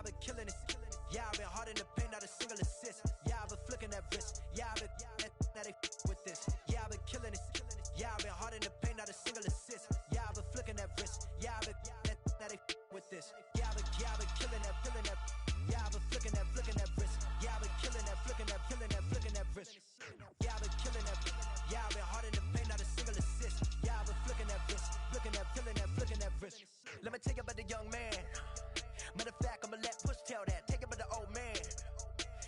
I've been killing it. Yeah, I've been hard in the paint, not a single assist. Yeah, I've been flicking that wrist. Yeah, I've been that they with this. Yeah, I've been killing it. Yeah, I've been hard in the paint, not a single assist. Yeah, I've been flicking that wrist. Yeah, I've been that they with this. Yeah, I've been killing that. Yeah, I've been flicking that wrist. Yeah, I've been killing that, flicking that wrist. Yeah, I've been killing that. Yeah, I've been hard in the paint, not a single assist. Yeah, I've been flicking that wrist, flicking that wrist. Let me tell you about the young man. Matter of fact, I'ma let Push tell that. Take it about the old man.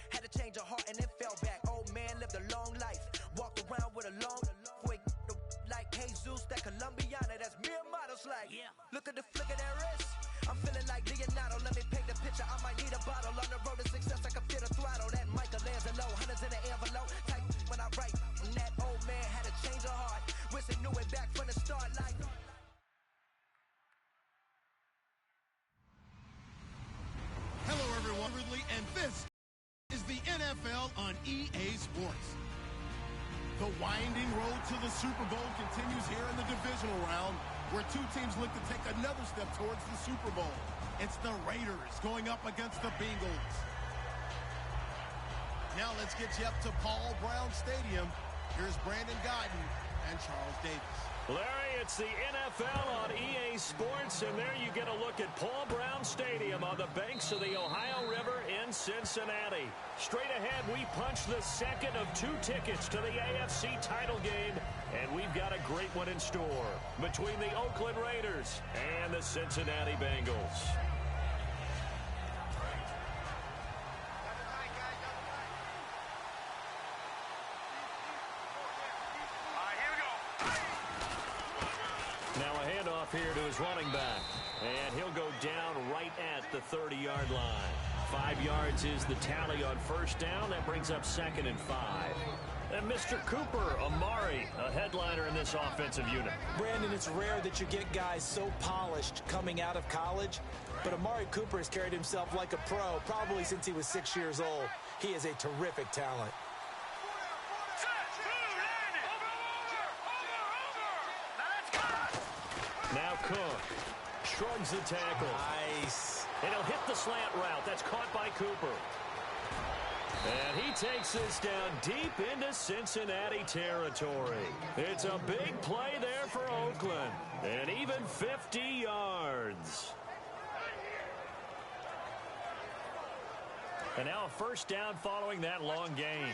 Had to change her heart and then fell back. Old man lived a long life. Walked around with a long way like Jesus, that Colombiana. That's mere models like. Yeah. Look at the flick of that wrist. I'm feeling like Leonardo. Let me paint the picture. I might need a bottle. On the road to success, I can feel the throttle. That Michelangelo, hundreds in the envelope. Type when I write. And that old man had to change her heart. Wish he knew it back from the start like. Hello, everyone. Ridley, and this is the NFL on EA Sports. The winding road to the Super Bowl continues here in the divisional round, where two teams look to take another step towards the Super Bowl. It's the Raiders going up against the Bengals. Now let's get you up to Paul Brown Stadium. Here's Brandon Guyton and Charles Davis. Larry, it's the NFL on EA Sports, and there you get a look at Paul Brown Stadium on the banks of the Ohio River in Cincinnati. Straight ahead, we punch the second of two tickets to the AFC title game, and we've got a great one in store between the Oakland Raiders and the Cincinnati Bengals. Here to his running back, and he'll go down right at the 30-yard line. 5 yards is the tally on first down. That brings up 2nd and 5. And Mr. Cooper, Amari, a headliner in this offensive unit. Brandon, it's rare that you get guys so polished coming out of college, but Amari Cooper has carried himself like a pro probably since he was 6 years old. He is a terrific talent. Now Cook shrugs the tackle. Nice. And he'll hit the slant route. That's caught by Cooper. And he takes this down deep into Cincinnati territory. It's a big play there for Oakland. And even 50 yards. And now a first down following that long gain.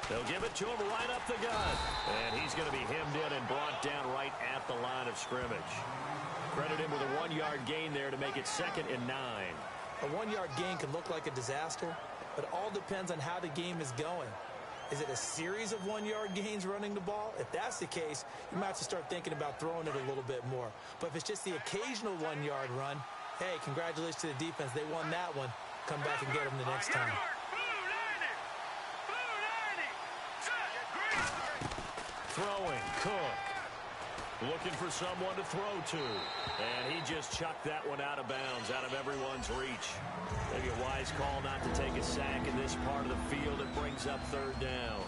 They'll give it to him right up the gut. And he's going to be hemmed in and brought down right at the line of scrimmage. Credit him with a 1-yard gain there to make it 2nd and 9. A 1-yard gain can look like a disaster, but it all depends on how the game is going. Is it a series of 1-yard gains running the ball? If that's the case, you might have to start thinking about throwing it a little bit more. But if it's just the occasional 1-yard run, hey, congratulations to the defense. They won that one. Come back and get them the next time. Throwing, Cook. Looking for someone to throw to. And he just chucked that one out of bounds, out of everyone's reach. Maybe a wise call not to take a sack in this part of the field. It brings up 3rd down.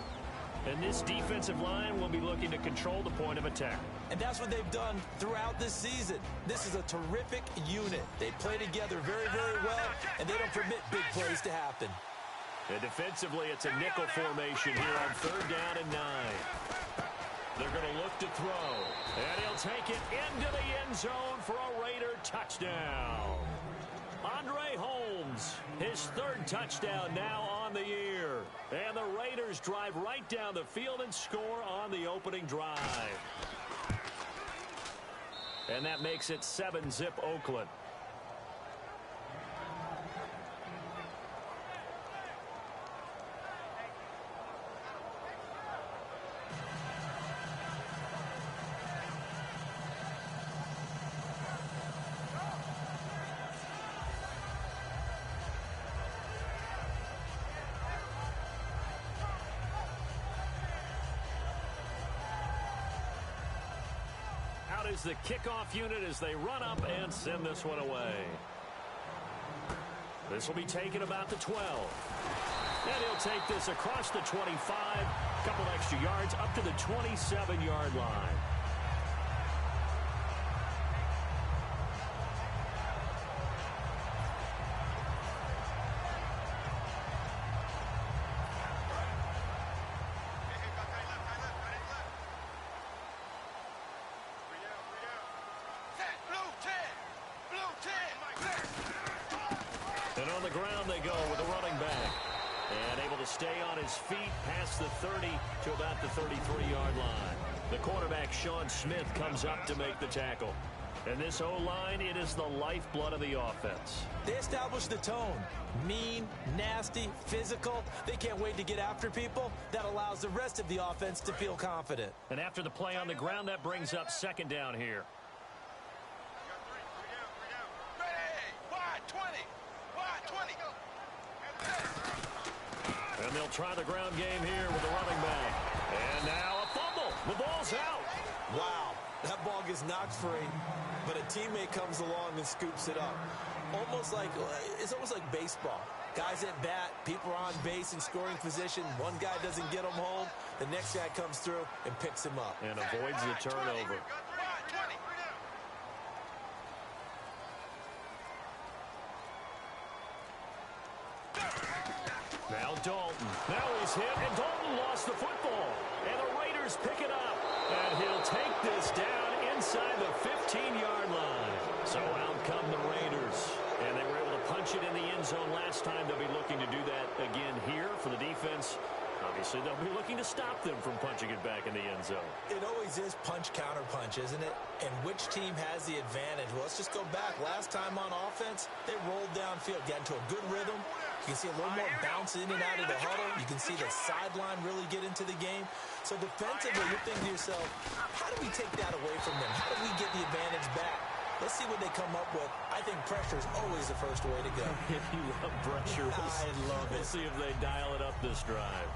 And this defensive line will be looking to control the point of attack. And that's what they've done throughout this season. This is a terrific unit. They play together very, very well, and they don't permit big plays to happen. And defensively, it's a nickel formation here on 3rd down and 9. They're going to look to throw. And he'll take it into the end zone for a Raider touchdown. Andre Holmes, his 3rd touchdown now on the year. And the Raiders drive right down the field and score on the opening drive. And that makes it 7-zip Oakland. Is the kickoff unit as they run up and send this one away. This will be taken about the 12. And he'll take this across the 25, a couple extra yards up to the 27-yard line. And on the ground they go with a running back. And able to stay on his feet past the 30 to about the 33-yard line. The quarterback, Sean Smith, comes up to make the tackle. And this O-line, it is the lifeblood of the offense. They establish the tone. Mean, nasty, physical. They can't wait to get after people. That allows the rest of the offense to feel confident. And after the play on the ground, that brings up second down here. And they'll try the ground game here with the running back. And now a fumble. The ball's out. Wow, that ball gets knocked free, but a teammate comes along and scoops it up. It's almost like baseball. Guys at bat, people are on base in scoring position. One guy doesn't get him home. The next guy comes through and picks him up. And avoids the turnover. Now Dalton. Now he's hit, and Dalton lost the football. And the Raiders pick it up. And he'll take this down inside the 15-yard line. So out come the Raiders. And they were able to punch it in the end zone last time. They'll be looking to do that again here for the defense. Obviously, they'll be looking to stop them from punching it back in the end zone. It always is punch-counter-punch, isn't it? And which team has the advantage? Well, let's just go back. Last time on offense, they rolled downfield, got into a good rhythm. You can see a little more bounce in and out of the huddle. You can see the sideline really get into the game. So defensively, you're thinking to yourself, how do we take that away from them? How do we get the advantage back? Let's see what they come up with. I think pressure is always the first way to go. If you love pressure, I love it. We'll see if they dial it up this drive.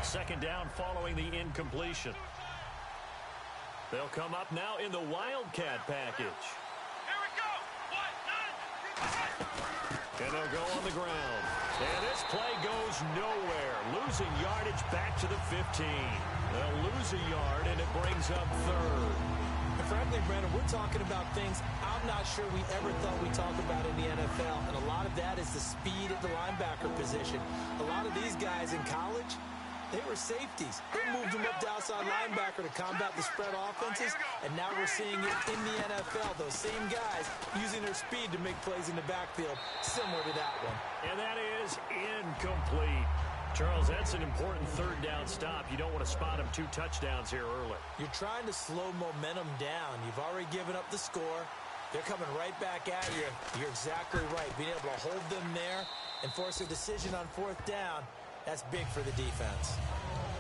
Second down following the incompletion. They'll come up now in the Wildcat package. Here we go. 1, 9. And they'll go on the ground. And this play goes nowhere. Losing yardage back to the 15. They'll lose a yard, and it brings up third. And frankly, Brandon, we're talking about things I'm not sure we ever thought we'd talk about in the NFL. And a lot of that is the speed at the linebacker position. A lot of these guys in college, they were safeties. They moved them up to outside linebacker to combat the spread offenses, and now we're seeing it in the NFL. Those same guys using their speed to make plays in the backfield, similar to that one. And that is incomplete. Charles, that's an important third down stop. You don't want to spot him 2 touchdowns here early. You're trying to slow momentum down. You've already given up the score. They're coming right back at you. You're exactly right. Being able to hold them there and force a decision on 4th down, that's big for the defense.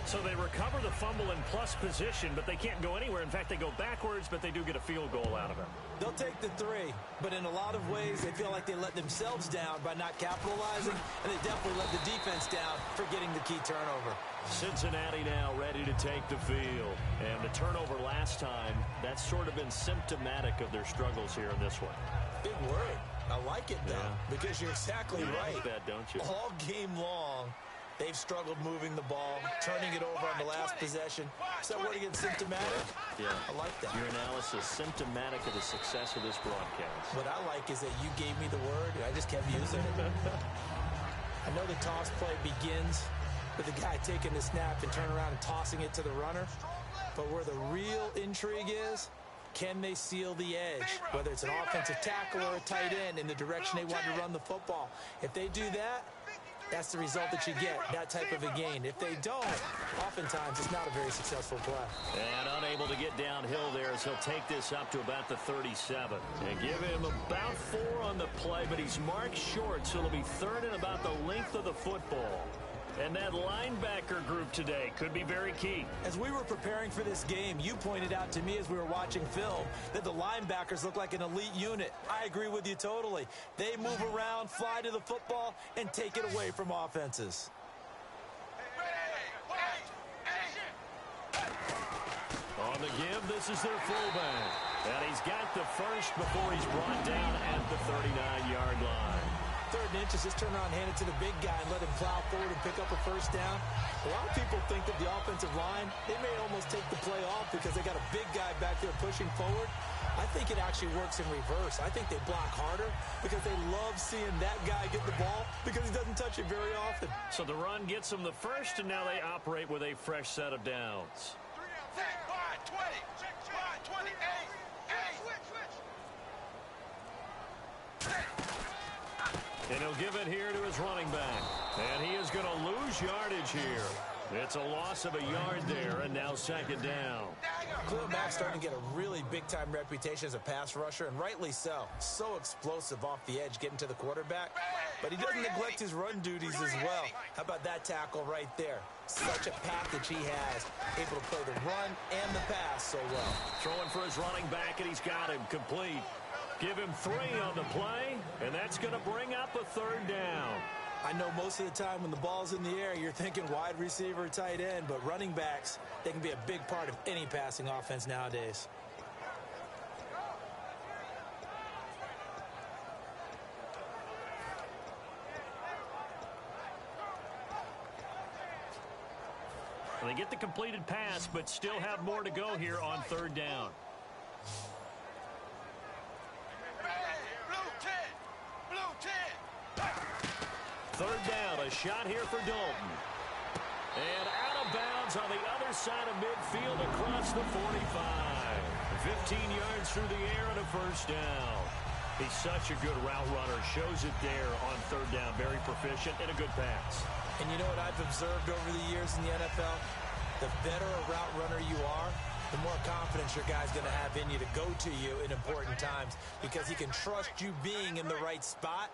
So they recover the fumble in plus position, but they can't go anywhere. In fact, they go backwards, but they do get a field goal out of it. They'll take the 3, but in a lot of ways, they feel like they let themselves down by not capitalizing, and they definitely let the defense down for getting the key turnover. Cincinnati now ready to take the field. And the turnover last time, that's sort of been symptomatic of their struggles here in this one. Big word. I like it, though, because you're exactly right. Like that, don't you? All game long, they've struggled moving the ball, turning it over on the last possession. Is that word again, symptomatic? Yeah. I like that. Your analysis, symptomatic of the success of this broadcast. What I like is that you gave me the word, and I just kept using it. I know the toss play begins with the guy taking the snap and turning around and tossing it to the runner. But where the real intrigue is, can they seal the edge? Whether it's an offensive tackle or a tight end in the direction they want to run the football. If they do that, that's the result that you get, that type of a gain. If they don't, oftentimes it's not a very successful play. And unable to get downhill there as he'll take this up to about the 37. And give him about 4 on the play, but he's marked short, so it'll be third and about the length of the football. And that linebacker group today could be very key. As we were preparing for this game, you pointed out to me as we were watching film that the linebackers look like an elite unit. I agree with you totally. They move around, fly to the football, and take it away from offenses. On the give, this is their fullback. And he's got the first before he's brought down at the 39-yard line. 3rd and inches, just turn around, hand it to the big guy, and let him plow forward and pick up a first down. A lot of people think that the offensive line, they may almost take the play off because they got a big guy back there pushing forward. I think it actually works in reverse. I think they block harder because they love seeing that guy get the ball because he doesn't touch it very often. So the run gets them the first, and now they operate with a fresh set of downs. 20, 28, 8. And he'll give it here to his running back. And he is going to lose yardage here. It's a loss of a yard there, and now 2nd down. Khalil Mack's starting to get a really big-time reputation as a pass rusher, and rightly so. So explosive off the edge getting to the quarterback. But he doesn't neglect his run duties as well. How about that tackle right there? Such a package he has. Able to play the run and the pass so well. Throwing for his running back, and he's got him complete. Give him 3 on the play, and that's going to bring up a 3rd down. I know most of the time when the ball's in the air, you're thinking wide receiver, tight end, but running backs, they can be a big part of any passing offense nowadays. They get the completed pass, but still have more to go here on 3rd down. Blue 10. 3rd down, a shot here for Dalton. And out of bounds on the other side of midfield across the 45. 15 yards through the air and a first down. He's such a good route runner. Shows it there on 3rd down. Very proficient and a good pass. And you know what I've observed over the years in the NFL? The better a route runner you are, the more confidence your guy's going to have in you to go to you in important times because he can trust you being in the right spot,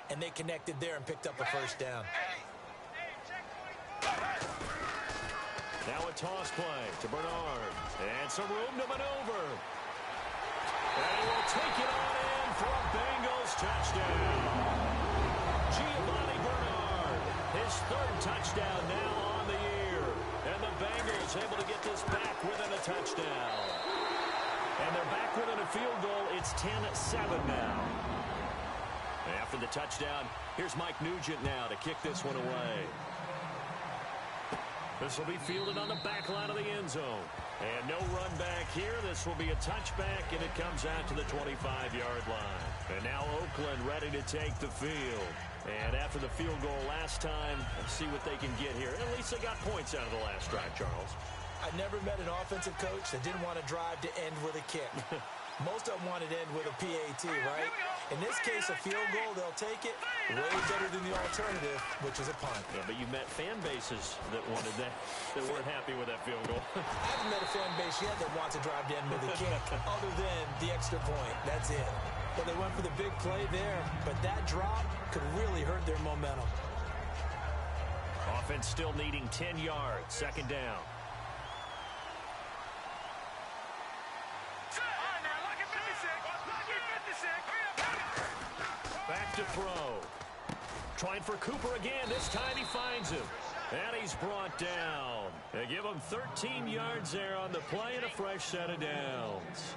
and they connected there and picked up a first down. Now a toss play to Bernard. And some room to maneuver. And he will take it on in for a Bengals touchdown. Giovanni Bernard, his 3rd touchdown now on the year. And the Bengals able to get this back within a touchdown. And they're back within a field goal. It's 10-7 now. After the touchdown, here's Mike Nugent now to kick this one away. This will be fielded on the back line of the end zone. And no run back here. This will be a touchback, and it comes out to the 25-yard line. And now Oakland ready to take the field. And after the field goal last time, let's see what they can get here. At least they got points out of the last drive, Charles. I never met an offensive coach that didn't want to drive to end with a kick. Most of them wanted to end with a PAT, right? In this case, a field goal, they'll take it. Way better than the alternative, which is a punt. Yeah, but you met fan bases that wanted that weren't happy with that field goal. I haven't met a fan base yet that wants to drive to end with a kick, other than the extra point. That's it. Well, they went for the big play there, but that drop could really hurt their momentum. Offense still needing 10 yards. 2nd down. Back to throw. Trying for Cooper again. This time he finds him. And he's brought down. They give him 13 yards there on the play and a fresh set of downs.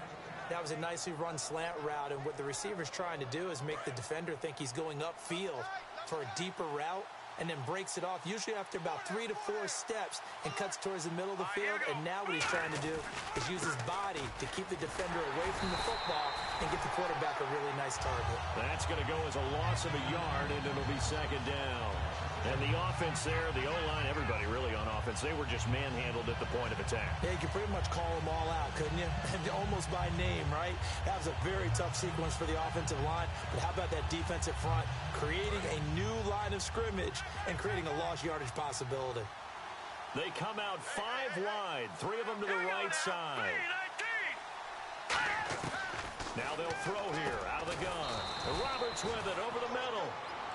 That was a nicely run slant route, and what the receiver's trying to do is make the defender think he's going upfield for a deeper route, and then breaks it off, usually after about 3 to 4 steps, and cuts towards the middle of the field. And now what he's trying to do is use his body to keep the defender away from the football and get the quarterback a really nice target. That's going to go as a loss of a yard, and it'll be 2nd down. And the offense there, the O-line, everybody really on offense, they were just manhandled at the point of attack. Yeah, you could pretty much call them all out, couldn't you? Almost by name, right? That was a very tough sequence for the offensive line. But how about that defensive front creating a new line of scrimmage and creating a lost yardage possibility? They come out 5 wide, 3 of them to the right side. Now they'll throw here out of the gun. Roberts with it over the middle.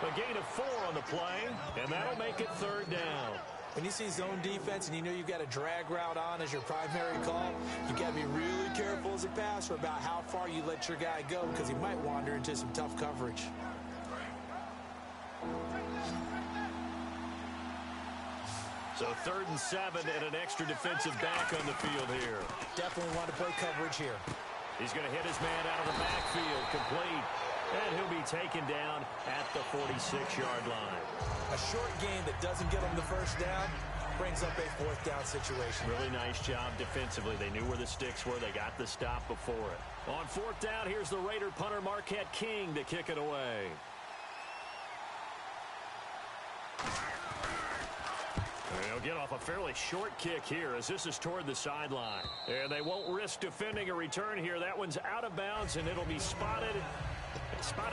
A gain of 4 on the play, and that'll make it 3rd down. When you see zone defense and you know you've got a drag route on as your primary call, you've got to be really careful as a passer about how far you let your guy go because he might wander into some tough coverage. So 3rd and 7 and an extra defensive back on the field here. Definitely want to play coverage here. He's going to hit his man out of the backfield, complete. And he'll be taken down at the 46-yard line. A short game that doesn't get him the first down brings up a fourth down situation. Really nice job defensively. They knew where the sticks were. They got the stop before it. On fourth down, here's the Raider punter Marquette King to kick it away. They'll get off a fairly short kick here as this is toward the sideline. And they won't risk defending a return here. That one's out of bounds, and it'll be spotted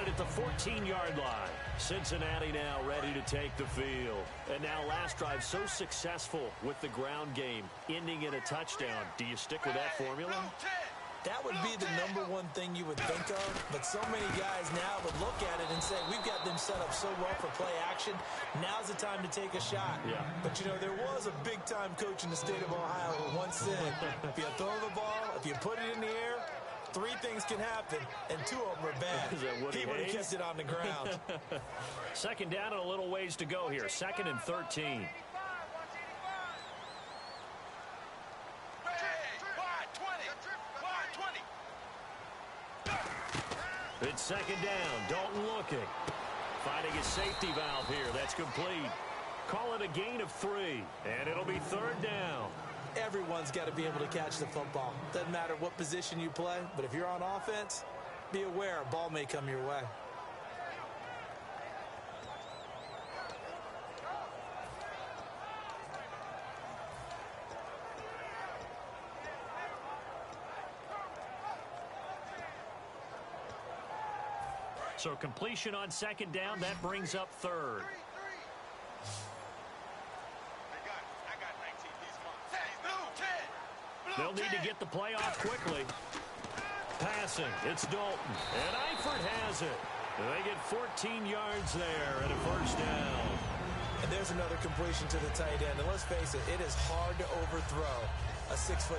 at the 14-yard line. Cincinnati now ready to take the field. And now last drive so successful with the ground game, ending in a touchdown. Do you stick with that formula? That would be the number one thing you would think of, but so many guys now would look at it and say, we've got them set up so well for play action. Now's the time to take a shot. Yeah. But, you know, there was a big-time coach in the state of Ohio who once said, if you throw the ball, if you put it in the air, three things can happen, and two of them are bad. He would have kept it on the ground. Second down and a little ways to go here. 2nd and 13. It's second down. Dalton looking. Finding his safety valve here. That's complete. Call it a gain of 3. And it'll be third down. Everyone's got to be able to catch the football. Doesn't matter what position you play, but if you're on offense, be aware a ball may come your way. So completion on second down, that brings up third. They'll need to get the play off quickly. Passing, it's Dalton, and Eifert has it. They get 14 yards there and a first down. And there's another completion to the tight end. And let's face it, it is hard to overthrow a 6'6"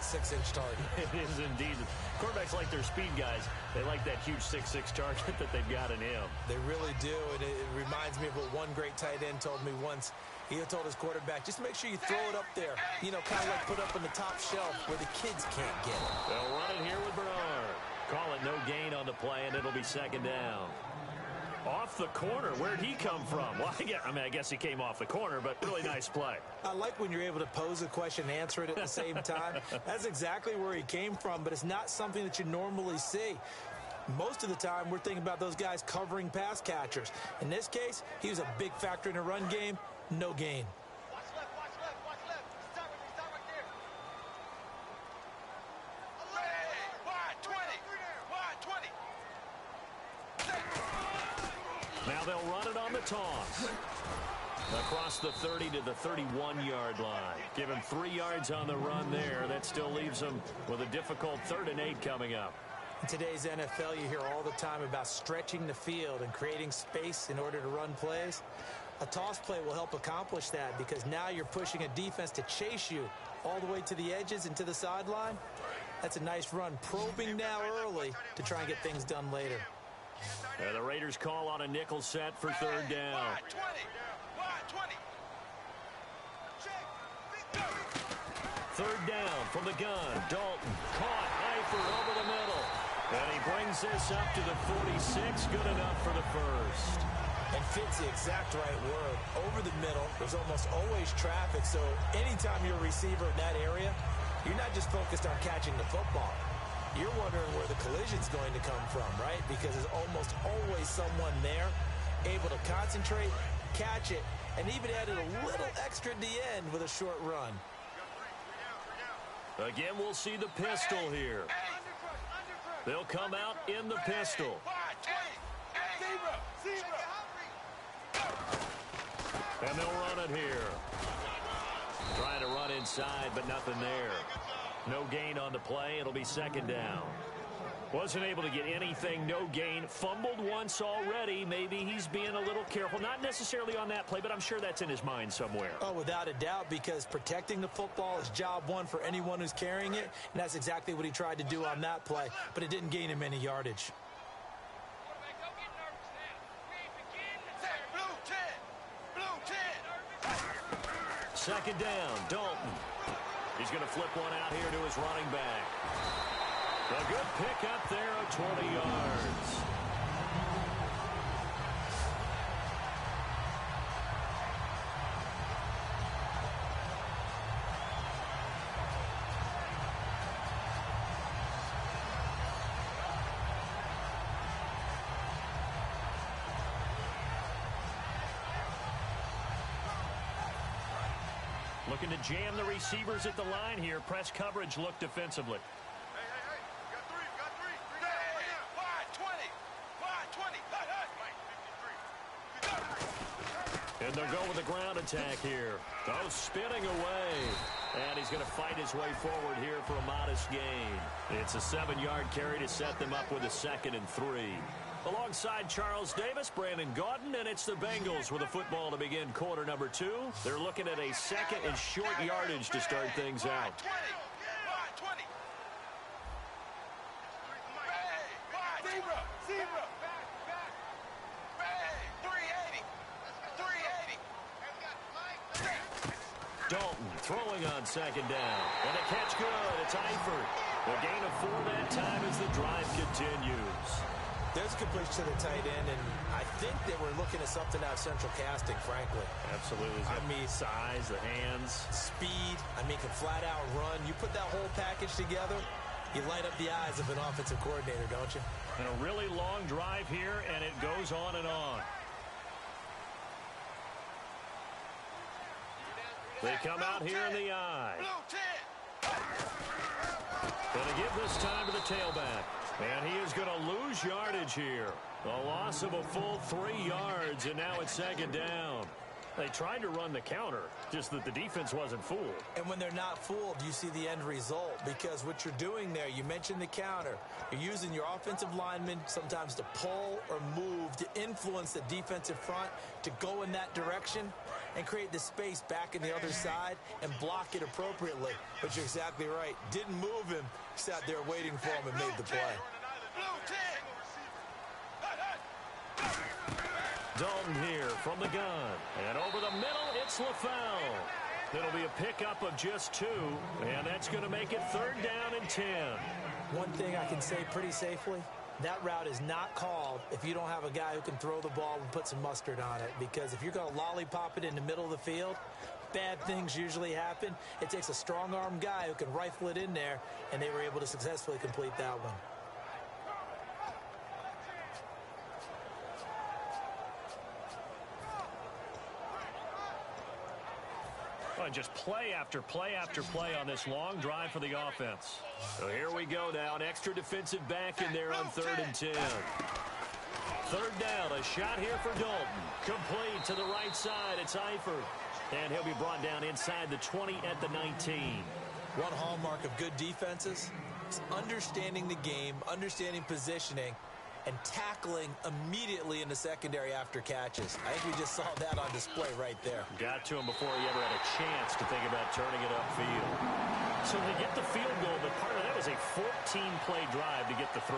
target. It is indeed. Quarterbacks like their speed guys. They like that huge 6'6" target that they've got in him. They really do, and it reminds me of what one great tight end told me once. He told his quarterback, just make sure you throw it up there. You know, kind of like put up on the top shelf where the kids can't get it. They'll run it here with Bernard. Call it no gain on the play, and it'll be second down. Off the corner. Where'd he come from? Well, I guess he came off the corner, but really nice play. I like when you're able to pose a question and answer it at the same time. That's exactly where he came from, but it's not something that you normally see. Most of the time, we're thinking about those guys covering pass catchers. In this case, he was a big factor in the run game. No gain. Watch left, watch left, watch left. Stop right there. Wide 20. Wide 20. Now they'll run it on the toss. Across the 30 to the 31-yard line. Give him 3 yards on the run there. That still leaves him with a difficult 3rd and 8 coming up. In today's NFL, you hear all the time about stretching the field and creating space in order to run plays. A toss play will help accomplish that because now you're pushing a defense to chase you all the way to the edges and to the sideline. That's a nice run, probing now early to try and get things done later. And the Raiders call on a nickel set for third down. Wide 20. Wide 20. Third down from the gun. Dalton caught. Eifert over the middle. And he brings this up to the 46. Good enough for the first. And fits the exact right word. Over the middle, there's almost always traffic. So anytime you're a receiver in that area, you're not just focused on catching the football. You're wondering where the collision's going to come from, right? Because there's almost always someone there able to concentrate, catch it, and even added a little extra at the end with a short run. Again, we'll see the pistol here. They'll come out in the pistol. And they'll run it here. Trying to run inside, but nothing there. No gain on the play. It'll be second down. Wasn't able to get anything, no gain. Fumbled once already. Maybe he's being a little careful. Not necessarily on that play, but I'm sure that's in his mind somewhere. Oh, without a doubt, because protecting the football is job one for anyone who's carrying it. And that's exactly what he tried to do on that play, but it didn't gain him any yardage. Second down, Dalton. He's going to flip one out here to his running back. A good pick up there of 20 yards. Looking to jam the receivers at the line here. Press coverage look defensively. Hey. Got three. Wide 20. Hey. And they'll go with the ground attack here. Oh, spinning away. And he's going to fight his way forward here for a modest gain. It's a 7-yard carry to set them up with a 2nd and 3. Alongside Charles Davis, Brandon Gaudin, and it's the Bengals with a football to begin quarter number 2. They're looking at a 2nd and short yardage to start things out. 20. Wide 20. Zebra. Bang. 380. Dalton throwing on 2nd down. And a catch good. It's Eifert. A gain of 4 that time as the drive continues. There's a completion to the tight end, and I think that we're looking at something out of central casting, frankly. Absolutely. I mean, size, the hands. Speed. Can flat out run. You put that whole package together, you light up the eyes of an offensive coordinator, don't you? And a really long drive here, and it goes on and on. They come out here in the eye. Going to give this time to the tailback. And he is going to lose yardage here. A loss of a full 3 yards, and now it's 2nd down. They tried to run the counter, just that the defense wasn't fooled. And when they're not fooled, you see the end result. Because what you're doing there, you mentioned the counter. You're using your offensive linemen sometimes to pull or move to influence the defensive front to go in that direction and create the space back in the other side and block it appropriately. But you're exactly right. Didn't move him. Sat there waiting for him and made the play. Dalton here from the gun. And over the middle, it's LaFell. It'll be a pickup of just 2, and that's going to make it 3rd down and 10. One thing I can say pretty safely, that route is not called if you don't have a guy who can throw the ball and put some mustard on it. Because if you're going to lollipop it in the middle of the field, bad things usually happen. It takes a strong-arm guy who can rifle it in there, and they were able to successfully complete that one. Just play after play after play on this long drive for the offense. So here we go now. An extra defensive back in there on 3rd and 10. 3rd down. A shot here for Dalton. Complete to the right side. It's Eifert. And he'll be brought down inside the 20 at the 19. One hallmark of good defenses is understanding the game, understanding positioning, and tackling immediately in the secondary after catches. I think we just saw that on display right there. Got to him before he ever had a chance to think about turning it upfield. So they get the field goal, but part of that was a 14-play drive to get the 3.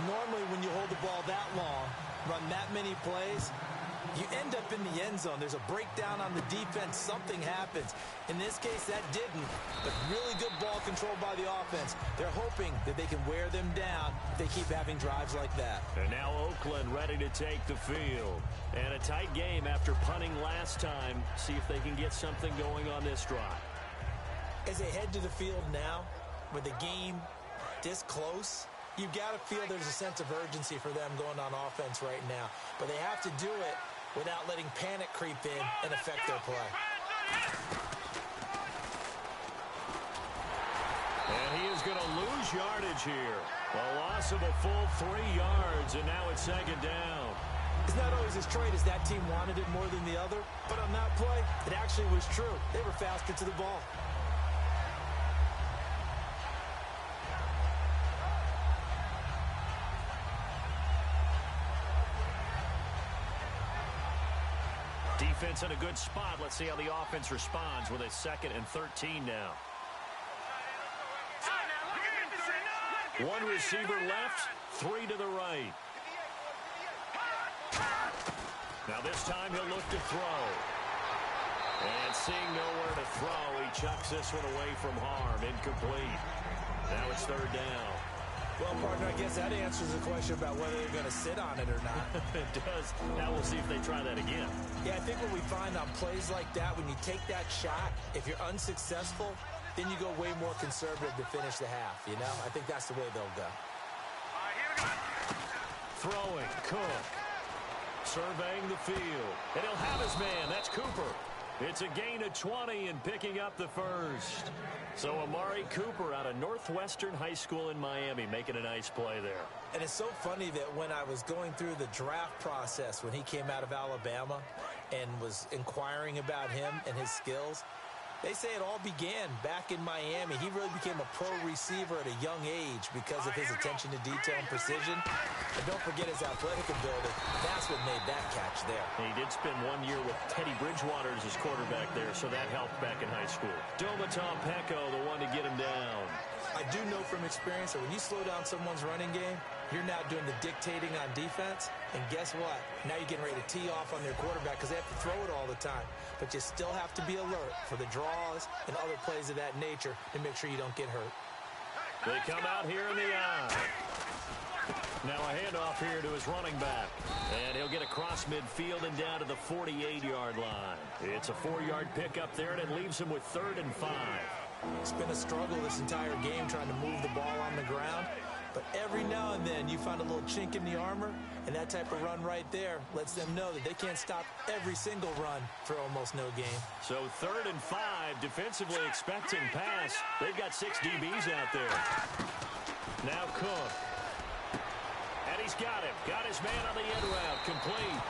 Normally, when you hold the ball that long, run that many plays, you end up in the end zone. There's a breakdown on the defense. Something happens. In this case, that didn't. But really good ball control by the offense. They're hoping that they can wear them down if they keep having drives like that. And now Oakland ready to take the field. And a tight game after punting last time. See if they can get something going on this drive. As they head to the field now, with the game this close, you've got to feel there's a sense of urgency for them going on offense right now. But they have to do it without letting panic creep in and affect their play. And he is going to lose yardage here. A loss of a full 3 yards, and now it's 2nd down. It's not always as straight as that team wanted it more than the other, but on that play, it actually was true. They were faster to the ball. Defense in a good spot. Let's see how the offense responds with a 2nd and 13 now. One receiver left, 3 to the right. Now this time he'll look to throw. And seeing nowhere to throw, he chucks this one away from harm. Incomplete. Now it's third down. Well, partner, I guess that answers the question about whether they're going to sit on it or not. It does. Now we'll see if they try that again. Yeah, I think what we find on plays like that, when you take that shot, if you're unsuccessful, then you go way more conservative to finish the half, you know? I think that's the way they'll go. Throwing, Cook. Surveying the field. And he'll have his man. That's Cooper. It's a gain of 20 and picking up the first. So Amari Cooper out of Northwestern High School in Miami making a nice play there. And it's so funny that when I was going through the draft process when he came out of Alabama and was inquiring about him and his skills, they say it all began back in Miami. He really became a pro receiver at a young age because of his attention to detail and precision. And don't forget his athletic ability. That's what made that catch there. And he did spend 1 year with Teddy Bridgewater as his quarterback there, so that helped back in high school. Domaton Peko, the one to get him down. I do know from experience that when you slow down someone's running game, you're now doing the dictating on defense. And guess what? Now you're getting ready to tee off on their quarterback because they have to throw it all the time. But you still have to be alert for the draws and other plays of that nature to make sure you don't get hurt. They come out here in the eye. Now a handoff here to his running back. And he'll get across midfield and down to the 48-yard line. It's a 4-yard pickup there, and it leaves him with 3rd and 5. It's been a struggle this entire game trying to move the ball on the ground. But every now and then you find a little chink in the armor, and that type of run right there lets them know that they can't stop every single run for almost no gain. So 3rd and 5, defensively expecting pass. They've got 6 DBs out there. Now Cook. And he's got him. Got his man on the end route, complete.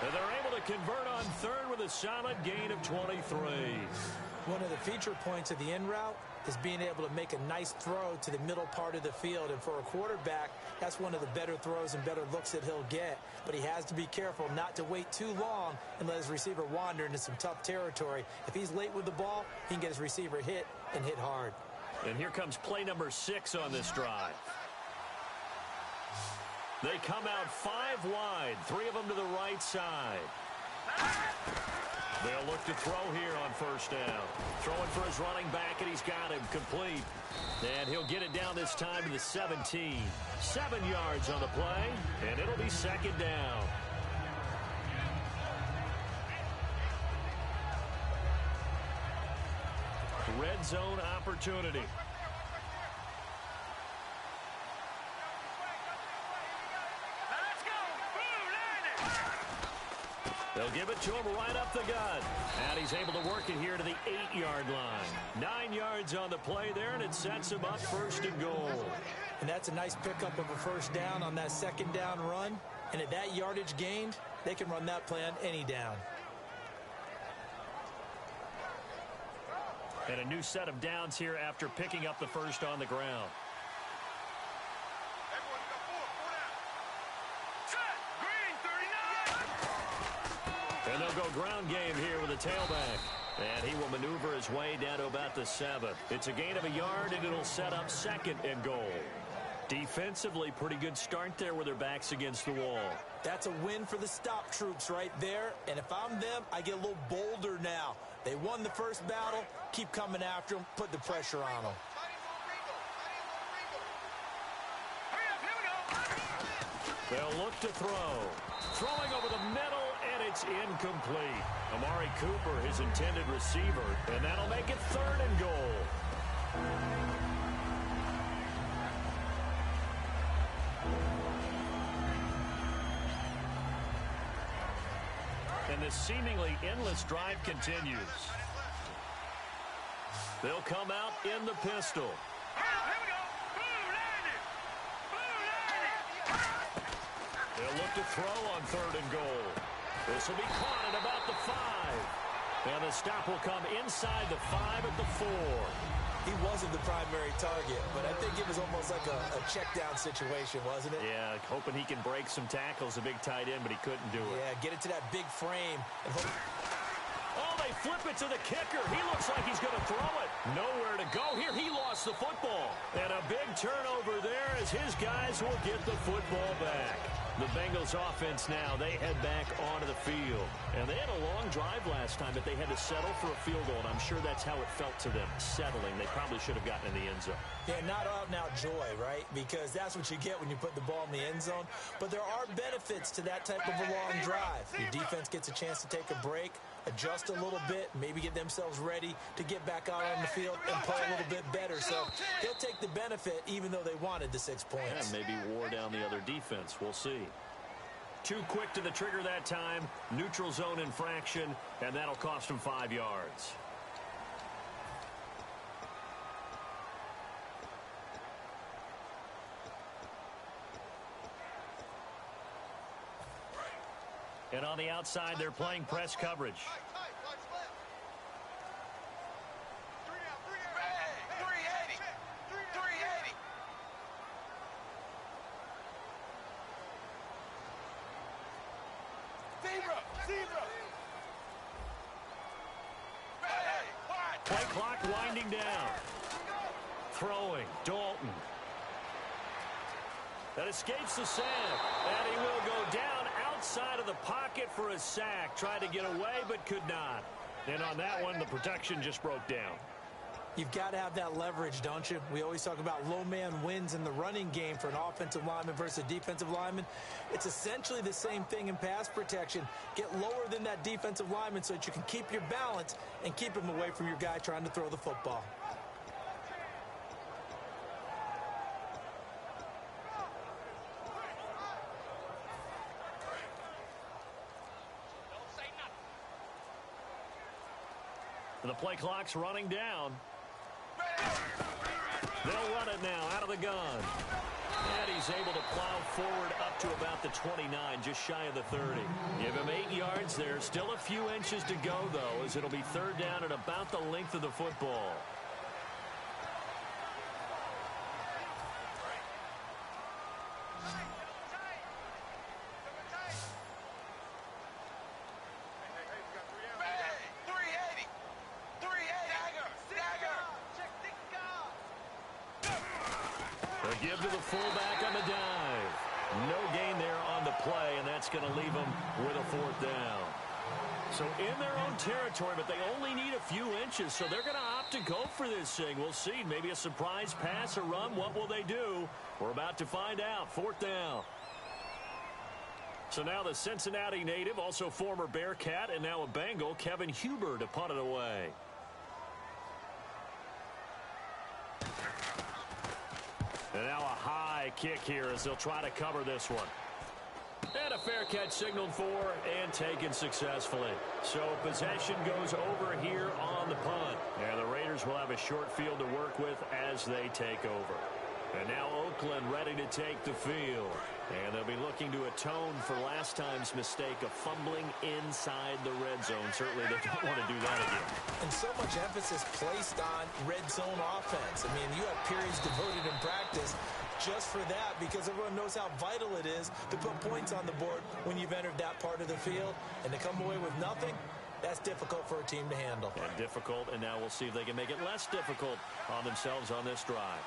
And they're able to convert on 3rd with a solid gain of 23. One of the feature points of the in route is being able to make a nice throw to the middle part of the field. And for a quarterback, that's one of the better throws and better looks that he'll get. But he has to be careful not to wait too long and let his receiver wander into some tough territory. If he's late with the ball, he can get his receiver hit and hit hard. And here comes play number 6 on this drive. They come out 5 wide, 3 of them to the right side. They'll look to throw here on 1st down. Throwing for his running back, and he's got him complete. And he'll get it down this time to the 17. 7 yards on the play, and it'll be 2nd down. Red zone opportunity. They'll give it to him right up the gut. And he's able to work it here to the 8-yard line. 9 yards on the play there, and it sets him up 1st and goal. And that's a nice pickup of a 1st down on that 2nd down run. And at that yardage gained, they can run that play on any down. And a new set of downs here after picking up the 1st on the ground. And they'll go ground game here with a tailback. And he will maneuver his way down to about the 7. It's a gain of a yard, and it'll set up 2nd and goal. Defensively, pretty good start there with their backs against the wall. That's a win for the stop troops right there. And if I'm them, I get a little bolder now. They won the 1st battle. Keep coming after them. Put the pressure on them. They'll look to throw. Throwing over the middle, and it's incomplete. Amari Cooper, his intended receiver, and that'll make it 3rd and goal. And this seemingly endless drive continues. They'll come out in the pistol. They'll look to throw on 3rd and goal. This will be caught at about the 5. And the stop will come inside the 5 at the 4. He wasn't the primary target, but I think it was almost like a check down situation, wasn't it? Yeah, hoping he can break some tackles, a big tight end, but he couldn't do it. Yeah, get it to that big frame. And oh, they flip it to the kicker. He looks like he's going to throw it. Nowhere to go here. He lost the football. And a big turnover there as his guys will get the football back. The Bengals offense now, they head back onto the field. And they had a long drive last time, but they had to settle for a field goal, and I'm sure that's how it felt to them, settling. They probably should have gotten in the end zone. Yeah, not out-and-out joy, right? Because that's what you get when you put the ball in the end zone. But there are benefits to that type of a long drive. Your defense gets a chance to take a break, adjust a little bit, maybe get themselves ready to get back out on the field and play a little bit better. So they'll take the benefit even though they wanted the 6 points. Yeah, maybe wore down the other defense. We'll see. Too quick to the trigger that time. Neutral zone infraction, and that'll cost him 5 yards. And on the outside, they're playing press coverage. Play clock winding down. Throwing, Dalton. That escapes the sack, and he will go down outside of the pocket for a sack. Tried to get away, but could not. And on that one, the protection just broke down. You've got to have that leverage, don't you? We always talk about low man wins in the running game for an offensive lineman versus a defensive lineman. It's essentially the same thing in pass protection. Get lower than that defensive lineman so that you can keep your balance and keep him away from your guy trying to throw the football. The play clock's running down. They'll run it now out of the gun. And he's able to plow forward up to about the 29, just shy of the 30. Give him 8 yards there. Still a few inches to go, though, as it'll be third down at about the length of the football. Give to the fullback on the dive. No gain there on the play, and that's going to leave them with a fourth down. So in their own territory, but they only need a few inches, so they're going to opt to go for this thing. We'll see. Maybe a surprise pass or run. What will they do? We're about to find out. Fourth down. So now the Cincinnati native, also former Bearcat, and now a Bengal, Kevin Huber, to punt it away. And now a high kick here as they'll try to cover this one. And a fair catch signaled for and taken successfully. So possession goes over here on the punt. And the Raiders will have a short field to work with as they take over. And now Oakland ready to take the field. And they'll be looking to atone for last time's mistake of fumbling inside the red zone. Certainly they don't want to do that again. And so much emphasis placed on red zone offense. I mean, you have periods devoted in practice just for that because everyone knows how vital it is to put points on the board when you've entered that part of the field. And to come away with nothing, that's difficult for a team to handle. And difficult, and now we'll see if they can make it less difficult on themselves on this drive.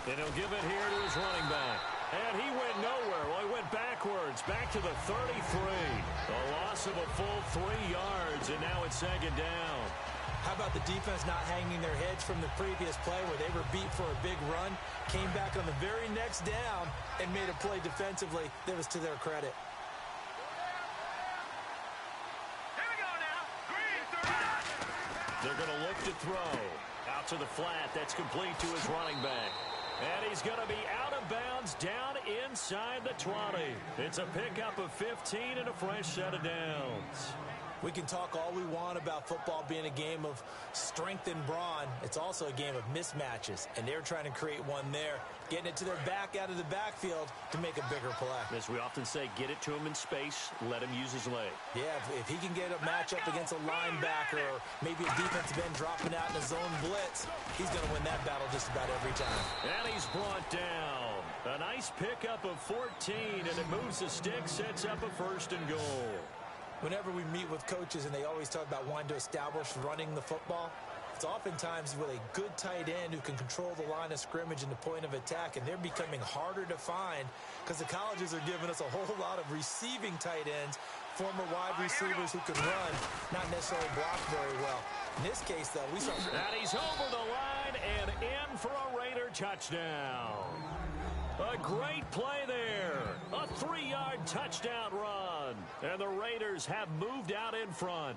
And he'll give it here to his running back. And he went nowhere. Well, he went backwards, back to the 33. A loss of a full 3 yards, and now it's second down. How about the defense not hanging their heads from the previous play where they were beat for a big run, came back on the very next down, and made a play defensively that was to their credit. Here we go now. Green, They're going to look to throw. Out to the flat. That's complete to his running back. And he's going to be out of bounds down inside the 20. It's a pickup of 15 and a fresh set of downs. We can talk all we want about football being a game of strength and brawn. It's also a game of mismatches, and they're trying to create one there, getting it to their back out of the backfield to make a bigger play. As we often say, get it to him in space, let him use his leg. Yeah, if he can get a matchup against a linebacker or maybe a defensive end dropping out in a zone blitz, he's going to win that battle just about every time. And he's brought down. A nice pickup of 14, and it moves the stick, sets up a first and goal. Whenever we meet with coaches and they always talk about wanting to establish running the football, It's oftentimes with a good tight end who can control the line of scrimmage and the point of attack, and they're becoming harder to find because the colleges are giving us a whole lot of receiving tight ends, former wide receivers who can run, not necessarily block very well. In this case, though, we saw... And he's over the line and in for a Raider touchdown. A great play there. A 3-yard touchdown run. And the Raiders have moved out in front.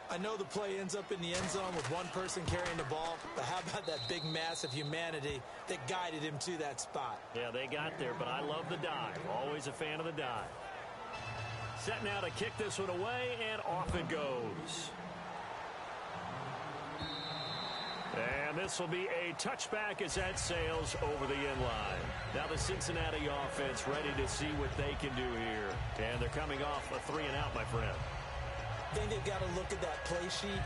I know the play ends up in the end zone with one person carrying the ball, but how about that big mass of humanity that guided him to that spot? Yeah, they got there, but I love the dive. Always a fan of the dive. Set now to kick this one away, and off it goes. And this will be a touchback as that sails over the end line. Now the Cincinnati offense ready to see what they can do here. And they're coming off a 3-and-out, my friend. I think they've got to look at that play sheet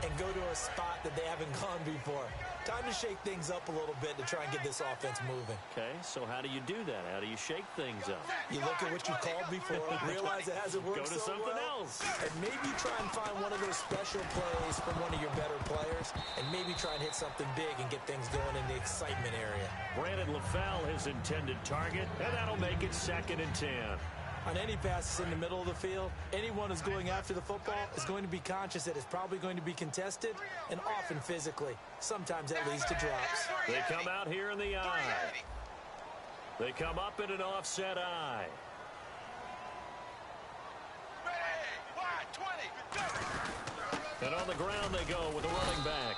and go to a spot that they haven't gone before. Time to shake things up a little bit to try and get this offense moving. Okay, so how do you do that? How do you shake things up? You look at what you called before, realize it hasn't worked so well. Go to something else. And maybe try and find one of those special plays from one of your better players, and maybe try and hit something big and get things going in the excitement area. Brandon LaFell, his intended target, and that'll make it 2nd and 10. On any passes in the middle of the field, anyone who's going after the football is going to be conscious that it's probably going to be contested and often physically. Sometimes that leads to drops. They come out here in the eye. They come up in an offset eye. And on the ground they go with the running back.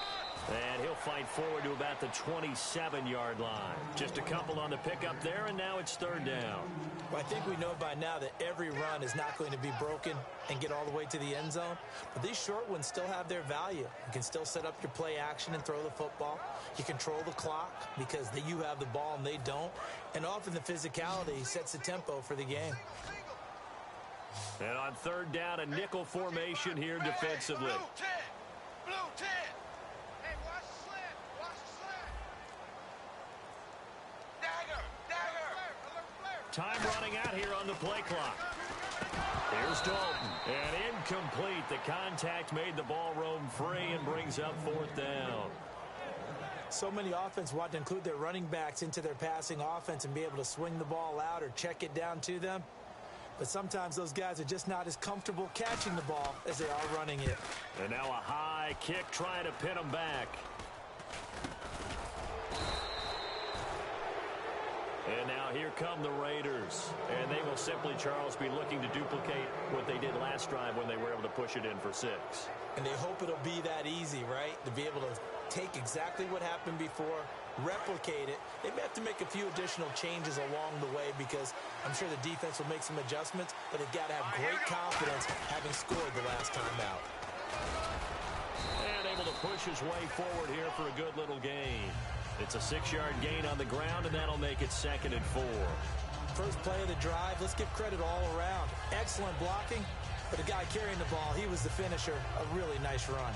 And he'll fight forward to about the 27-yard line. Just a couple on the pickup there, and now it's 3rd down. Well, I think we know by now that every run is not going to be broken and get all the way to the end zone. But these short ones still have their value. You can still set up your play action and throw the football. You control the clock because you have the ball and they don't. And often the physicality sets the tempo for the game. And on 3rd down, a nickel formation here defensively. Blue 10. Hey, watch the slant. Watch the slant. Dagger. Time running out here on the play clock. Here's Dalton. And incomplete. The contact made the ball roam free and brings up 4th down. So many offenses want to include their running backs into their passing offense and be able to swing the ball out or check it down to them. But sometimes those guys are just not as comfortable catching the ball as they are running it. And now a high kick trying to pin them back. And now here come the Raiders. And they will simply, Charles, be looking to duplicate what they did last drive when they were able to push it in for 6. And they hope it'll be that easy, right? To be able to take exactly what happened before, replicate it. They may have to make a few additional changes along the way because I'm sure the defense will make some adjustments, but they've got to have great confidence having scored the last time out. And able to push his way forward here for a good little gain. It's a 6-yard gain on the ground, and that'll make it 2nd and 4. First play of the drive, let's give credit all around. Excellent blocking, but the guy carrying the ball, he was the finisher. A really nice run.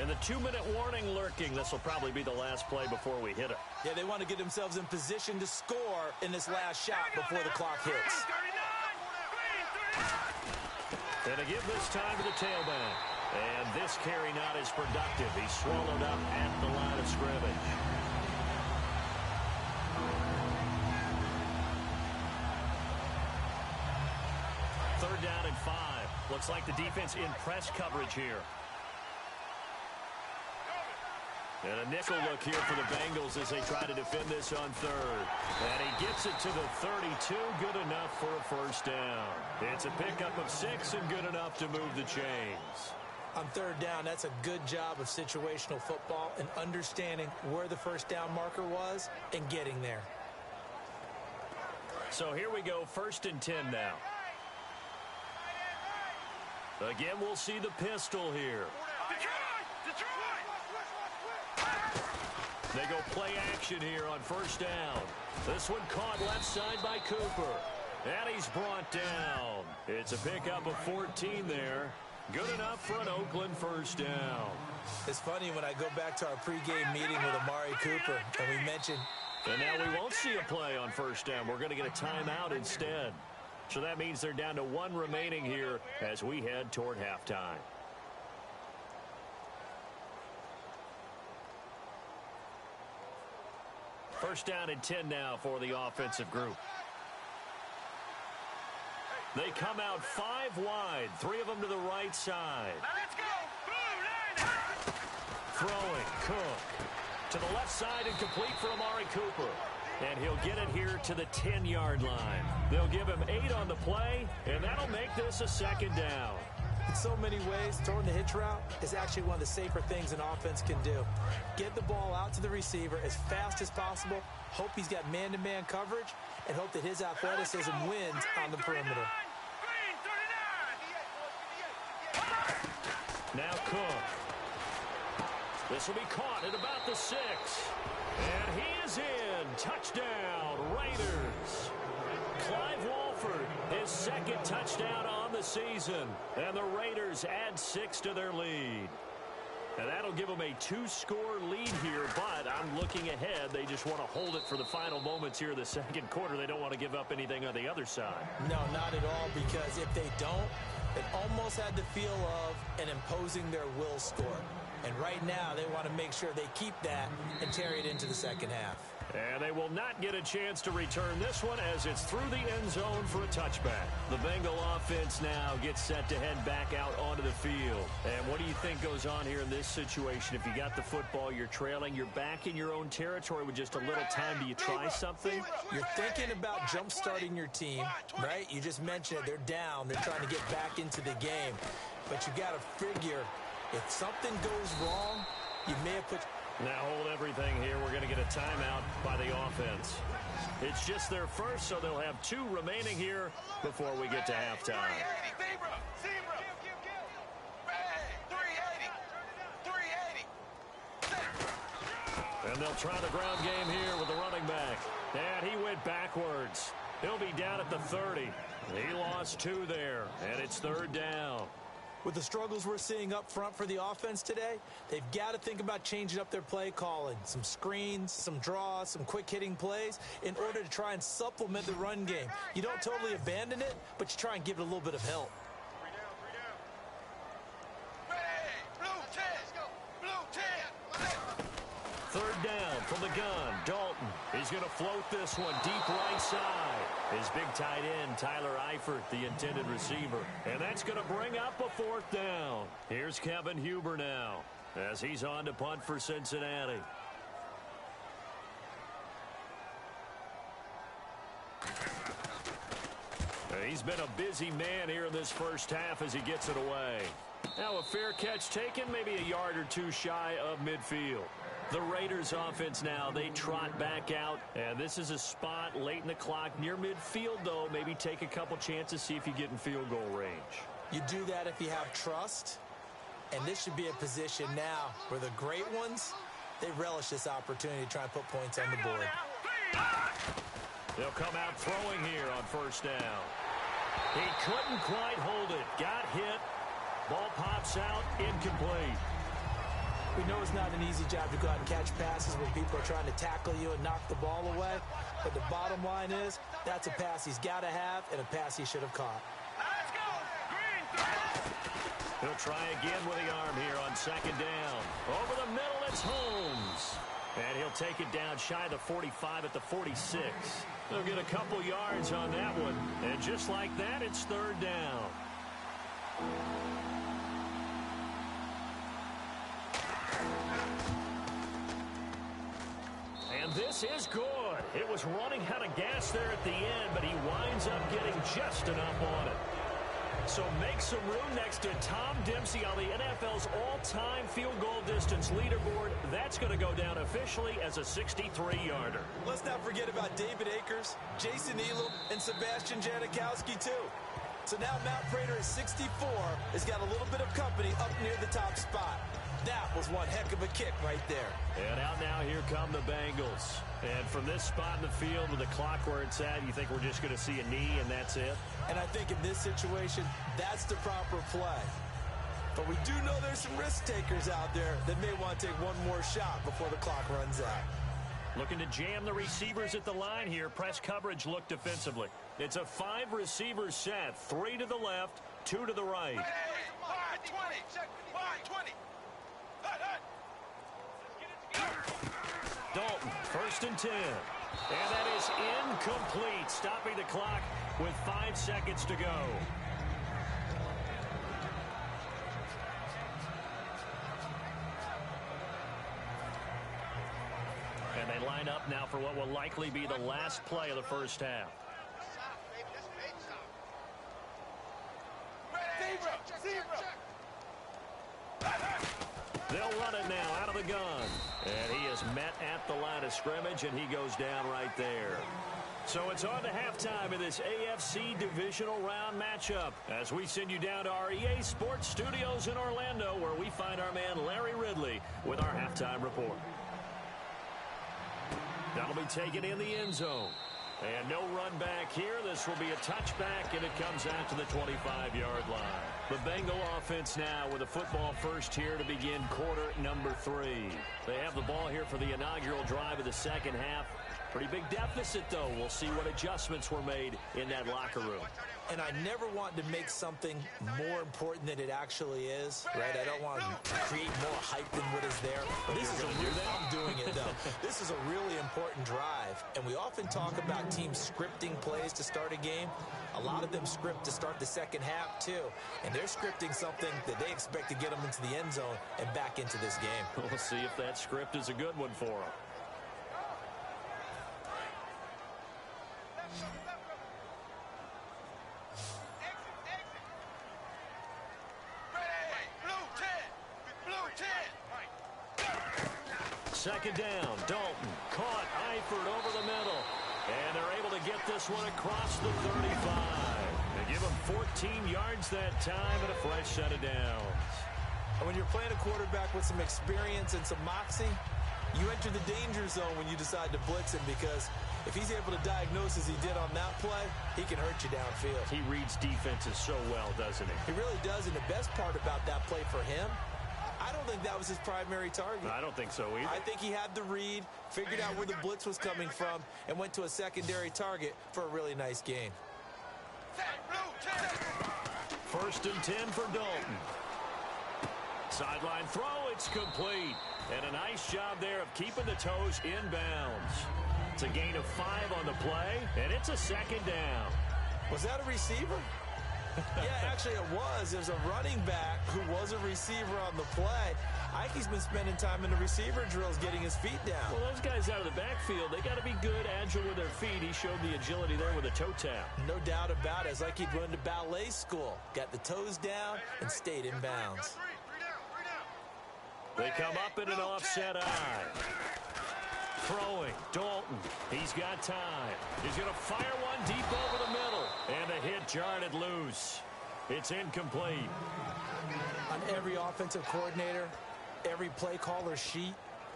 And the 2-minute warning lurking. This will probably be the last play before we hit it. Yeah, they want to get themselves in position to score in this last shot before the clock hits. And to give this time to the tailback. And this carry not as productive. He's swallowed up at the line of scrimmage. Third down and 5. Looks like the defense in press coverage here. And a nickel look here for the Bengals as they try to defend this on 3rd. And he gets it to the 32. Good enough for a 1st down. It's a pickup of 6 and good enough to move the chains. On 3rd down, that's a good job of situational football and understanding where the 1st down marker was and getting there. So here we go, 1st and 10 now. Again, we'll see the pistol here. They go play action here on 1st down. This one caught left side by Cooper. And he's brought down. It's a pickup of 14 there. Good enough for an Oakland 1st down. It's funny when I go back to our pregame meeting with Amari Cooper, and we mentioned... And now we won't see a play on 1st down. We're going to get a timeout instead. So that means they're down to 1 remaining here as we head toward halftime. First down and 10 now for the offensive group. They come out 5 wide, 3 of them to the right side. Now let's go. Blue line. Throwing, Cook. To the left side and complete for Amari Cooper. And he'll get it here to the 10-yard line. They'll give him 8 on the play, and that'll make this a second down. In so many ways, throwing the hitch route is actually one of the safer things an offense can do. Get the ball out to the receiver as fast as possible, hope he's got man-to-man coverage, and hope that his athleticism wins on the perimeter. Now Cook. This will be caught at about the 6. And he is in. Touchdown, Raiders. Clive Walford, his 2nd touchdown on the season. And the Raiders add 6 to their lead. And that'll give them a 2-score lead here, but I'm looking ahead. They just want to hold it for the final moments here in the second quarter. They don't want to give up anything on the other side. No, not at all, because if they don't, it almost had the feel of an imposing their will score. And right now, they want to make sure they keep that and carry it into the second half. And they will not get a chance to return this one as it's through the end zone for a touchback. The Bengal offense now gets set to head back out onto the field. And what do you think goes on here in this situation? If you got the football, you're trailing, you're back in your own territory with just a little time. Do you try something? You're thinking about jump-starting your team, right? You just mentioned it. They're down. They're trying to get back into the game. But you got to figure, if something goes wrong, you may have put... Now hold everything here. We're going to get a timeout by the offense. It's just their first, so they'll have 2 remaining here before we get to halftime. 380. And they'll try the ground game here with the running back. And he went backwards. He'll be down at the 30. He lost 2 there, and it's 3rd down. With the struggles we're seeing up front for the offense today, they've got to think about changing up their play calling. Some screens, some draws, some quick-hitting plays in order to try and supplement the run game. You don't totally abandon it, but you try and give it a little bit of help. 3rd down from the gun. Dalton. He's going to float this one deep right side. His big tight end, Tyler Eifert, the intended receiver. And that's going to bring up a 4th down. Here's Kevin Huber now as he's on to punt for Cincinnati. He's been a busy man here in this first half as he gets it away. Now a fair catch taken, maybe a yard or 2 shy of midfield. The Raiders offense now, they trot back out, and this is a spot late in the clock near midfield, though. Maybe take a couple chances, see if you get in field goal range. You do that if you have trust, and this should be a position now where the great ones, they relish this opportunity to try and put points on the board. They'll come out throwing here on 1st down. He couldn't quite hold it. Got hit. Ball pops out, incomplete. We know it's not an easy job to go out and catch passes when people are trying to tackle you and knock the ball away. But the bottom line is, that's a pass he's got to have and a pass he should have caught. Let's go. Green. He'll try again with the arm here on 2nd down. Over the middle, it's Holmes. And he'll take it down shy of the 45 at the 46. They'll get a couple yards on that one. And just like that, it's 3rd down. And this is good. It was running out of gas there at the end, but he winds up getting just enough on it. So make some room next to Tom Dempsey on the NFL's all-time field goal distance leaderboard. That's going to go down officially as a 63-yarder. Let's not forget about David Akers, Jason Elam, and Sebastian Janikowski, too. So now Matt Prater at 64 has got a little bit of company up near the top spot. That was one heck of a kick right there. And out now, here come the Bengals. And from this spot in the field with the clock where it's at, you think we're just going to see a knee and that's it? And I think in this situation, that's the proper play. But we do know there's some risk takers out there that may want to take one more shot before the clock runs out. Looking to jam the receivers at the line here. Press coverage look defensively. It's a 5-receiver set. 3 to the left, 2 to the right. Wide 20. Wide 20. Dalton, 1st and 10. And that is incomplete, stopping the clock with 5 seconds to go. And they line up now for what will likely be the last play of the first half. They'll run it now out of the gun. And he is met at the line of scrimmage, and he goes down right there. So it's on to halftime in this AFC divisional round matchup as we send you down to our EA Sports Studios in Orlando, where we find our man Larry Ridley with our halftime report. That'll be taken in the end zone. And no run back here. This will be a touchback, and it comes out to the 25-yard line. The Bengal offense now with a football first here to begin quarter number 3. They have the ball here for the inaugural drive of the second half. Pretty big deficit, though. We'll see what adjustments were made in that locker room. And I never want to make something more important than it actually is, right? I don't want to create more hype than what is there. But this is I'm doing it, though. This is a really important drive. And we often talk about teams scripting plays to start a game. A lot of them script to start the second half, too. And they're scripting something that they expect to get them into the end zone and back into this game. We'll see if that script is a good one for them. Second down, Dalton caught Eifert over the middle, and they're able to get this one across the 35. They give him 14 yards that time and a fresh set of downs. And when you're playing a quarterback with some experience and some moxie, you enter the danger zone when you decide to blitz him, because if he's able to diagnose as he did on that play, he can hurt you downfield. He reads defenses so well, doesn't he? He really does, and the best part about that play for him, I don't think that was his primary target. I don't think so either. I think he had the read, figured out where the blitz was coming from, and went to a secondary target for a really nice gain. 1st and 10 for Dalton. Sideline throw, it's complete. And a nice job there of keeping the toes inbounds. It's a gain of 5 on the play, and it's a second down. Was that a receiver? Yeah, actually it was. There's a running back who was a receiver on the play. Ike's been spending time in the receiver drills getting his feet down. Well, those guys out of the backfield, they got to be good, agile with their feet. He showed the agility there with a toe tap. No doubt about it. It's like he'd run to ballet school. Got the toes down and stayed in bounds. They come up in an offset eye. Throwing, Dalton. He's got time. He's going to fire one deep over the middle. And the hit jarred it loose. It's incomplete. On every offensive coordinator, every play caller sheet,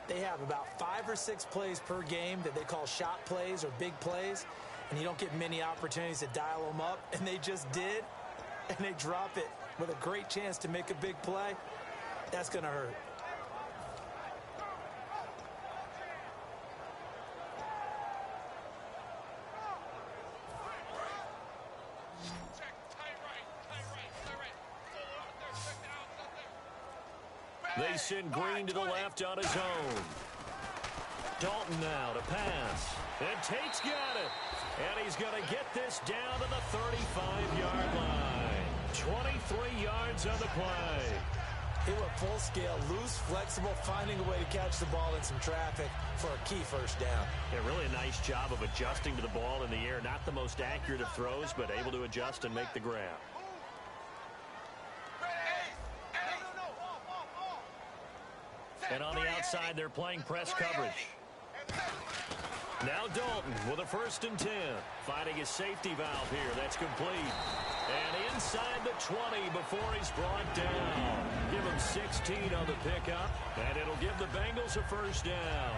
they have about 5 or 6 plays per game that they call shot plays or big plays. And you don't get many opportunities to dial them up. And they just did. And they drop it with a great chance to make a big play. That's going to hurt. They send Green to the left on his own. Dalton now to pass. And Tate's got it. And he's going to get this down to the 35-yard line. 23 yards on the play. He went full scale, loose, flexible, finding a way to catch the ball in some traffic for a key first down. Yeah, really a nice job of adjusting to the ball in the air. Not the most accurate of throws, but able to adjust and make the grab. And on the outside, they're playing press coverage. Now Dalton with a 1st and 10. Finding his safety valve here. That's complete. And inside the 20 before he's brought down. Give him 16 on the pickup. And it'll give the Bengals a first down.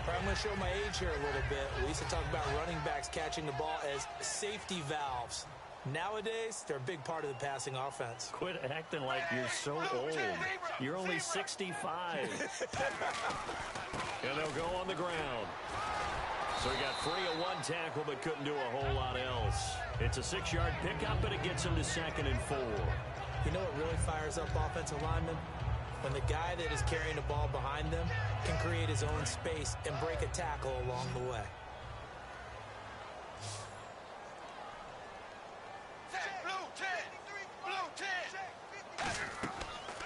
I'm going to show my age here a little bit. We used to talk about running backs catching the ball as safety valves. Nowadays, they're a big part of the passing offense. Quit acting like you're so old. You're only 65. And they'll go on the ground. So he got free of one tackle but couldn't do a whole lot else. It's a 6-yard pickup, and it gets him to 2nd and 4. You know what really fires up offensive linemen? When the guy that is carrying the ball behind them can create his own space and break a tackle along the way.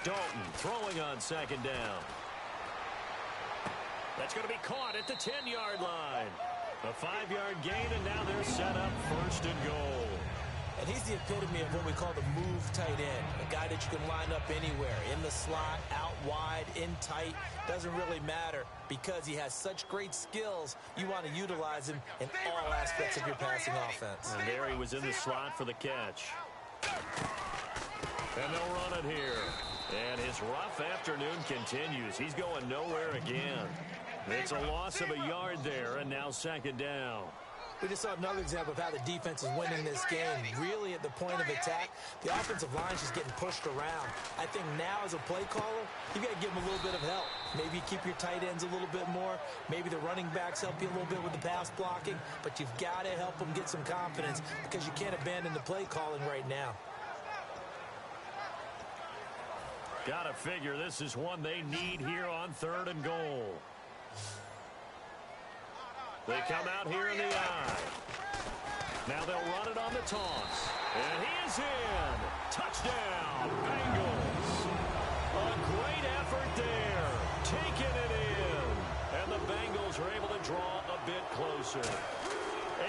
Dalton throwing on 2nd down. That's going to be caught at the 10-yard line. A 5-yard gain, and now they're set up 1st and goal. And he's the epitome of what we call the move tight end. A guy that you can line up anywhere, in the slot, out wide, in tight. Doesn't really matter because he has such great skills. You want to utilize him in all aspects of your passing offense. And there he was in the slot for the catch. And they'll run it here. And his rough afternoon continues. He's going nowhere again. It's a loss of a yard there, and now 2nd down. We just saw another example of how the defense is winning this game. Really, at the point of attack, the offensive line is just getting pushed around. I think now, as a play caller, you got to give them a little bit of help. Maybe keep your tight ends a little bit more. Maybe the running backs help you a little bit with the pass blocking. But you've got to help them get some confidence because you can't abandon the play calling right now. Got to figure this is one they need here on 3rd and goal. They come out here in the eye. Now they'll run it on the toss. And he is in. Touchdown, Bengals. A great effort there. Taking it in. And the Bengals are able to draw a bit closer.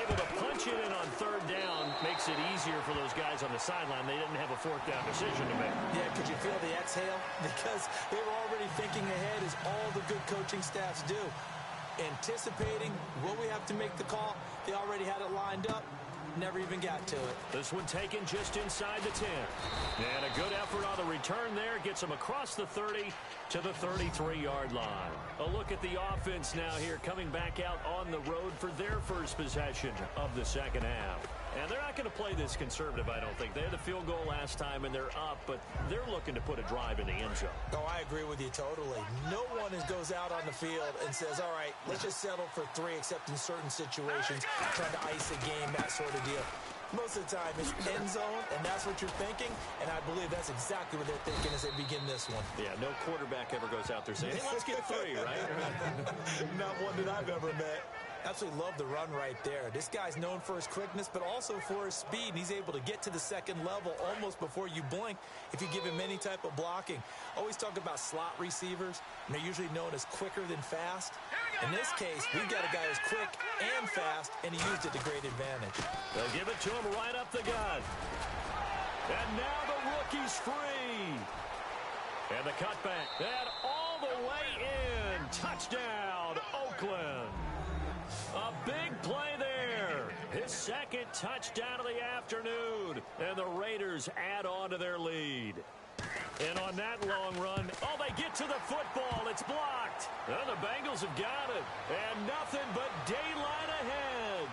Able to punch it in on 3rd down makes it easier for those guys on the sideline. They didn't have a 4th down decision to make. Yeah, could you feel the exhale? Because they were already thinking ahead, as all the good coaching staffs do. Anticipating, will we have to make the call? They already had it lined up. Never even got to it. This one taken just inside the 10. And a good effort on the return there. Gets them across the 30 to the 33-yard line. A look at the offense now here, coming back out on the road for their first possession of the 2nd half. And they're not going to play this conservative, I don't think. They had the field goal last time, and they're up, but they're looking to put a drive in the end zone. Oh, I agree with you totally. No one goes out on the field and says, all right, let's just settle for 3, except in certain situations, trying to ice a game, that sort of deal. Most of the time, it's end zone, and that's what you're thinking, and I believe that's exactly what they're thinking as they begin this one. Yeah, no quarterback ever goes out there saying, hey, let's get 3, right? Not one that I've ever met. Absolutely love the run right there. This guy's known for his quickness, but also for his speed. And he's able to get to the 2nd level almost before you blink if you give him any type of blocking. Always talk about slot receivers, and they're usually known as quicker than fast. In this case, we've got a guy who's quick and fast, and he used it to great advantage. They'll give it to him right up the gut. And now the rookie's free. And the cutback. And all the way in. Touchdown, Oakland. A big play there. His 2nd touchdown of the afternoon. And the Raiders add on to their lead. And on that long run, oh, they get to the football. It's blocked. And the Bengals have got it. And nothing but daylight ahead.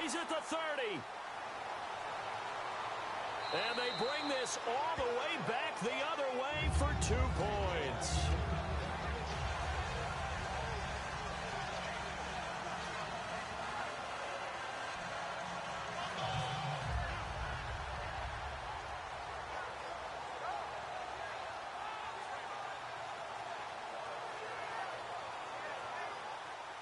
He's at the 30. And they bring this all the way back the other way for 2 points.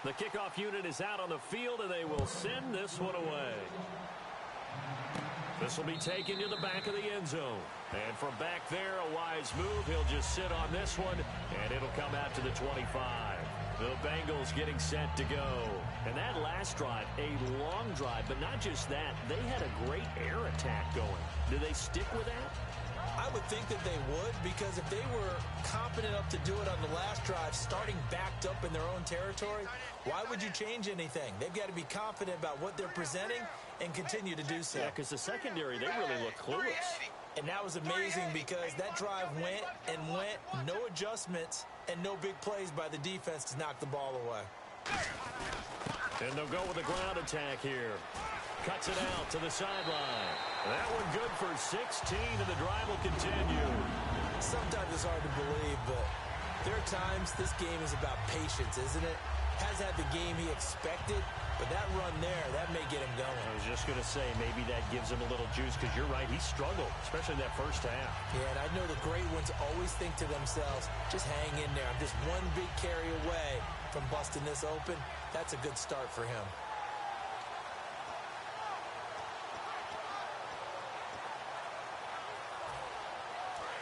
The kickoff unit is out on the field, and they will send this one away. This will be taken to the back of the end zone. And from back there, a wise move. He'll just sit on this one, and it'll come out to the 25. The Bengals getting set to go. And that last drive, a long drive, but not just that. They had a great air attack going. Do they stick with that? I would think that they would, because if they were confident enough to do it on the last drive, starting backed up in their own territory, why would you change anything? They've got to be confident about what they're presenting and continue to do so. Yeah, because the secondary, they really look clueless. And that was amazing because that drive went and went, no adjustments, and no big plays by the defense to knock the ball away. And they'll go with a ground attack here. Cuts it out to the sideline. That one good for 16, and the drive will continue. Sometimes it's hard to believe, but there are times this game is about patience, isn't it? Has had the game he expected, But that run there, that may get him going. I was just going to say, maybe that gives him a little juice, because you're right, he struggled, especially in that first half. Yeah, and I know the great ones always think to themselves, just hang in there. I'm just one big carry away from busting this open. That's a good start for him.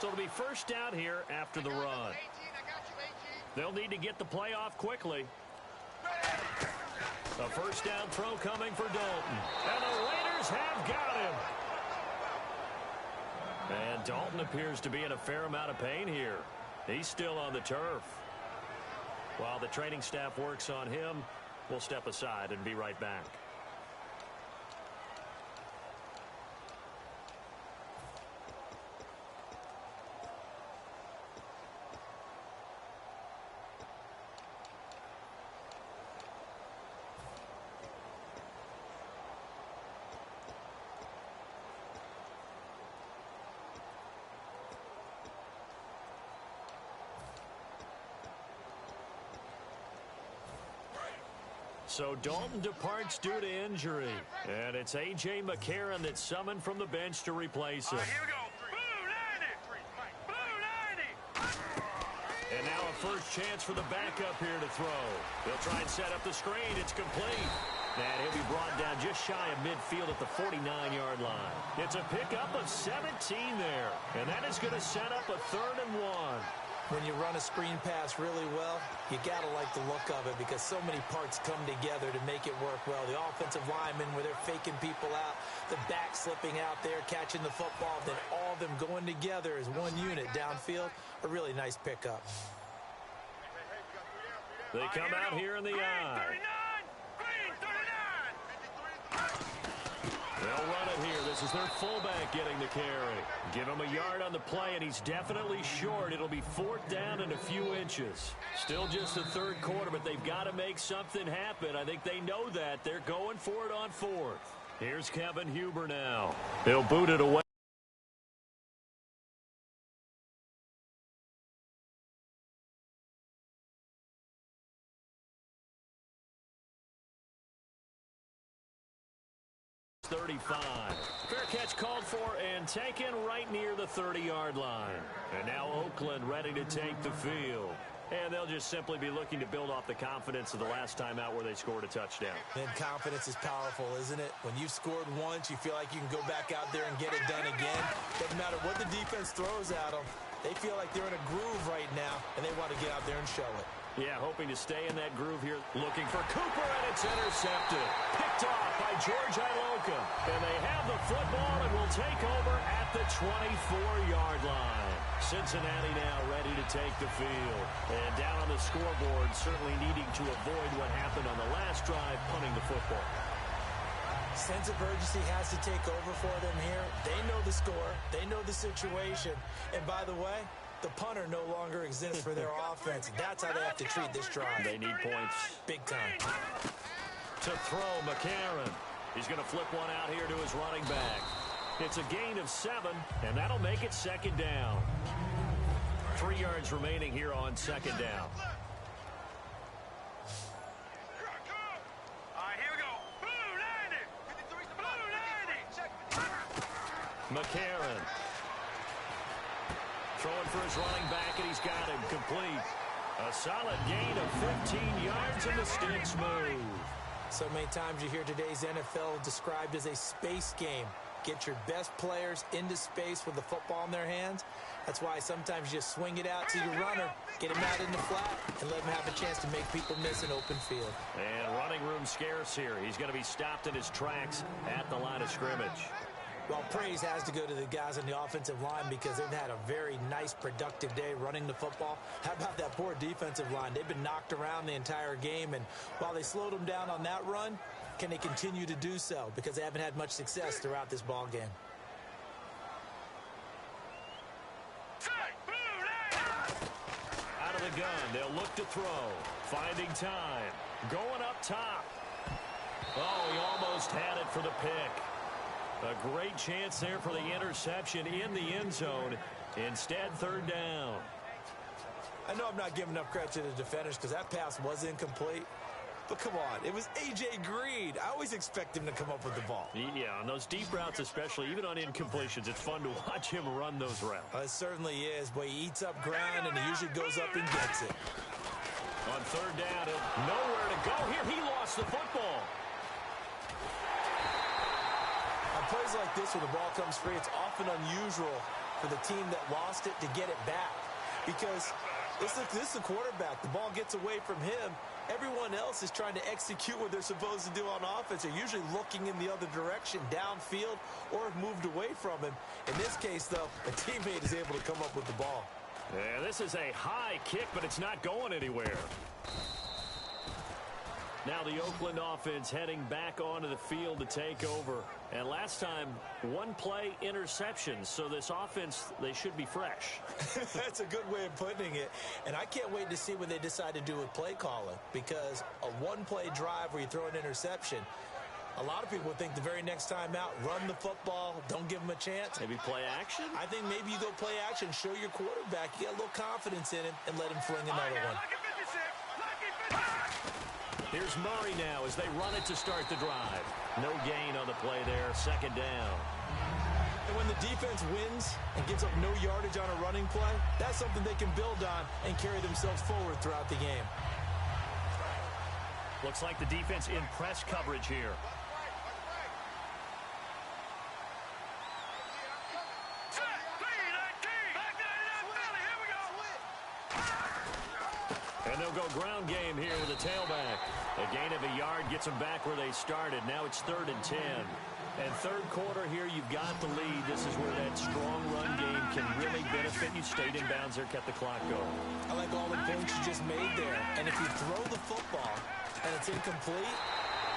So it'll be first down here after the run. They'll need to get the play off quickly. A first down throw coming for Dalton. And the Raiders have got him. And Dalton appears to be in a fair amount of pain here. He's still on the turf. While the training staff works on him, we'll step aside and be right back. So Dalton departs due to injury. And it's A.J. McCarron that's summoned from the bench to replace him. Here we go. Blue 90. And now a first chance for the backup here to throw. They'll try and set up the screen. It's complete. And he'll be brought down just shy of midfield at the 49-yard line. It's a pickup of 17 there. And that is going to set up a 3rd and 1. When you run a screen pass really well, you got to like the look of it because so many parts come together to make it work well. The offensive linemen, where they're faking people out, the back slipping out there, catching the football, then all of them going together as one unit downfield, a really nice pickup. They come out here in the eye. They'll run it here. This is their fullback getting the carry. Give him a yard on the play, and he's definitely short. It'll be 4th down and a few inches. Still just the 3rd quarter, but they've got to make something happen. I think they know that. They're going for it on 4th. Here's Kevin Huber now. They'll boot it away. Fair catch called for and taken right near the 30-yard line. And now Oakland ready to take the field. And they'll just simply be looking to build off the confidence of the last time out where they scored a touchdown. And confidence is powerful, isn't it? When you've scored once, you feel like you can go back out there and get it done again. Doesn't matter what the defense throws at them. They feel like they're in a groove right now, and they want to get out there and show it. Yeah, hoping to stay in that groove here. Looking for Cooper, and it's intercepted. Picked off by George Iloka. And they have the football and will take over at the 24-yard line. Cincinnati now ready to take the field. And down on the scoreboard, certainly needing to avoid what happened on the last drive, punting the football. Sense of urgency has to take over for them here. They know the score. They know the situation. And by the way, the punter no longer exists for their offense. That's how they have to treat this drive. They need points. Big time. To throw, McCarron. He's going to flip one out here to his running back. It's a gain of 7, and that'll make it 2nd down. 3 yards remaining here on 2nd down. McCarron. Throwing for his running back, and he's got him complete. A solid gain of 15 yards, and the sticks move. So many times you hear today's NFL described as a space game. Get your best players into space with the football in their hands. That's why sometimes you just swing it out to your runner, get him out in the flat, and let him have a chance to make people miss an open field. And running room scarce here. He's going to be stopped in his tracks at the line of scrimmage. Well, praise has to go to the guys on the offensive line because they've had a very nice, productive day running the football. How about that poor defensive line? They've been knocked around the entire game, and while they slowed them down on that run, can they continue to do so? Because they haven't had much success throughout this ball game. Out of the gun, they'll look to throw. Finding time. Going up top. Oh, he almost had it for the pick. A great chance there for the interception in the end zone. Instead, 3rd down. I know I'm not giving enough credit to the defenders because that pass was incomplete. But come on, it was A.J. Green. I always expect him to come up with the ball. Yeah, on those deep routes especially, even on incompletions, it's fun to watch him run those routes. It certainly is. Boy, he eats up ground, and he usually goes up and gets it. On third down, nowhere to go here. He lost the football. On plays like this where the ball comes free, it's often unusual for the team that lost it to get it back. Because this is the quarterback. The ball gets away from him. Everyone else is trying to execute what they're supposed to do on offense. They're usually looking in the other direction, downfield, or have moved away from him. In this case, though, a teammate is able to come up with the ball. Yeah, this is a high kick, but it's not going anywhere. Now the Oakland offense heading back onto the field to take over. And last time, one play interception. So this offense, they should be fresh. That's a good way of putting it. And I can't wait to see what they decide to do with play calling. Because a one-play drive where you throw an interception, a lot of people would think the very next time out, run the football, don't give them a chance. Maybe play action? I think maybe you go play action, show your quarterback, you get a little confidence in him, and let him fling another one. Here's Murray now as they run it to start the drive. No gain on the play there, second down. And when the defense wins and gives up no yardage on a running play, that's something they can build on and carry themselves forward throughout the game. Looks like the defense in press coverage here. And they'll go ground game here with a tailback. A gain of a yard gets them back where they started. Now it's 3rd and 10. And third quarter here, you've got the lead. This is where that strong run game can really benefit you. Stayed in bounds there, kept the clock going. I like all the points you just made there. And if you throw the football and it's incomplete,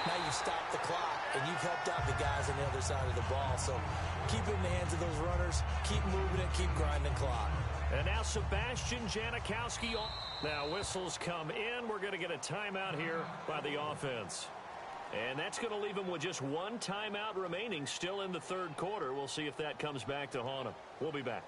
now you stop the clock and you've helped out the guys on the other side of the ball. So keep it in the hands of those runners. Keep moving it. Keep grinding clock. And now Sebastian Janikowski. Now whistles come in. We're going to get a timeout here by the offense. And that's going to leave them with just one timeout remaining still in the third quarter. We'll see if that comes back to haunt them. We'll be back.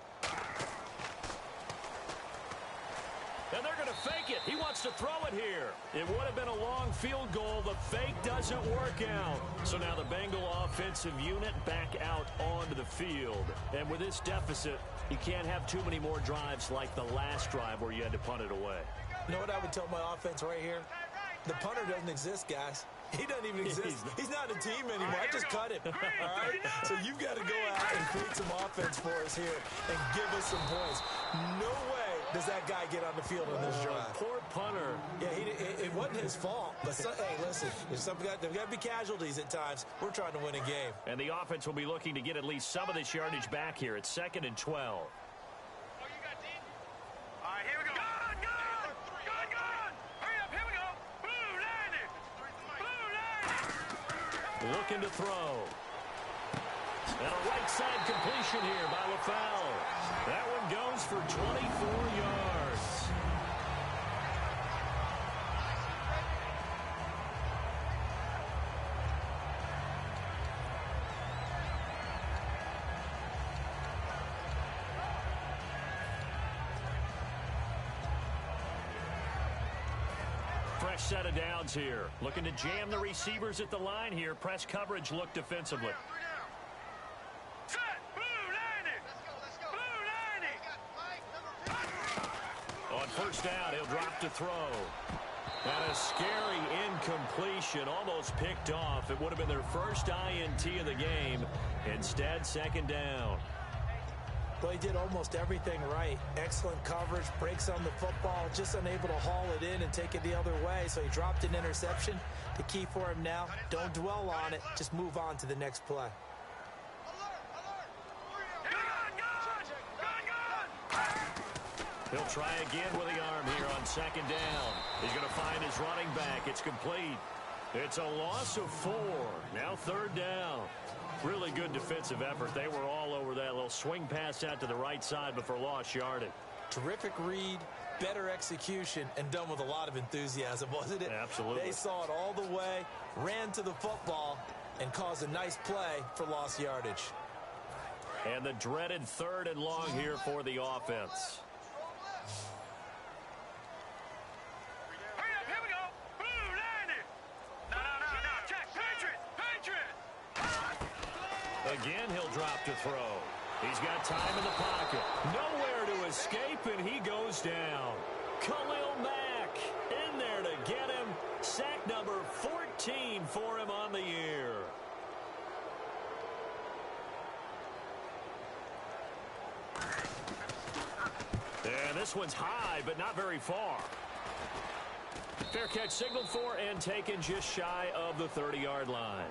And they're going to fake it. He wants to throw it here. It would have been a long field goal. The fake doesn't work out. So now the Bengal offensive unit back out onto the field. And with this deficit, you can't have too many more drives like the last drive where you had to punt it away. You know what I would tell my offense right here? The punter doesn't exist, guys. He doesn't even exist. He's not a team anymore. I just cut him. All right? So you've got to go out and create some offense for us here and give us some points. No way does that guy get on the field on this drive. Poor punter. Yeah, it wasn't his fault. But hey, listen, there's got to be casualties at times. We're trying to win a game. And the offense will be looking to get at least some of this yardage back here. It's 2nd and 12. Looking to throw. And a right side completion here by LaFell. That one goes for 24 yards. Fresh set of downs here. Looking to jam the receivers at the line here. Press coverage look defensively. Set, blue 90. Blue 90. On first down, he'll drop to throw. And a scary incompletion, almost picked off. It would have been their first INT of the game. Instead, 2nd down. Well, he did almost everything right. Excellent coverage, breaks on the football, just unable to haul it in and take it the other way. So he dropped an interception. The key for him now, don't dwell on it. Just move on to the next play. He'll try again with the arm here on 2nd down. He's going to find his running back. It's complete. It's a loss of 4. Now 3rd down. Really good defensive effort. They were all over that little swing pass out to the right side before lost yardage. Terrific read, better execution, and done with a lot of enthusiasm, wasn't it? Absolutely. They saw it all the way, ran to the football, and caused a nice play for lost yardage. And the dreaded 3rd and long here for the offense. Hurry up, here we go. Blue 90. Again, he'll drop to throw. He's got time in the pocket. Nowhere to escape, and he goes down. Khalil Mack in there to get him. Sack number 14 for him on the year. And this one's high, but not very far. Fair catch signaled for and taken just shy of the 30-yard line.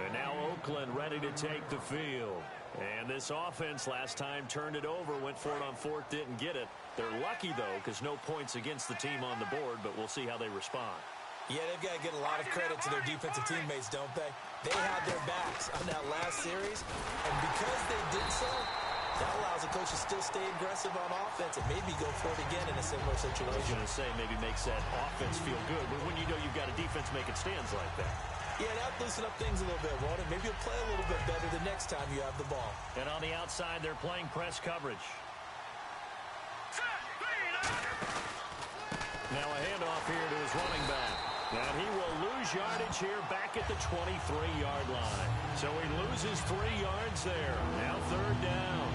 And now Oakland ready to take the field. And this offense last time turned it over, went for it on fourth, didn't get it. They're lucky, though, because no points against the team on the board, but we'll see how they respond. Yeah, they've got to get a lot of credit to their defensive teammates, don't they? They had their backs on that last series, and because they did so, that allows the coach to still stay aggressive on offense and maybe go for it again in a similar situation. I was going to say maybe makes that offense feel good, but when you know you've got a defense making stands like that. Yeah, that'll loosen up things a little bit, won't it? Maybe you'll play a little bit better the next time you have the ball. And on the outside, they're playing press coverage. Now a handoff here to his running back. And he will lose yardage here back at the 23-yard line. So he loses 3 yards there. Now third down.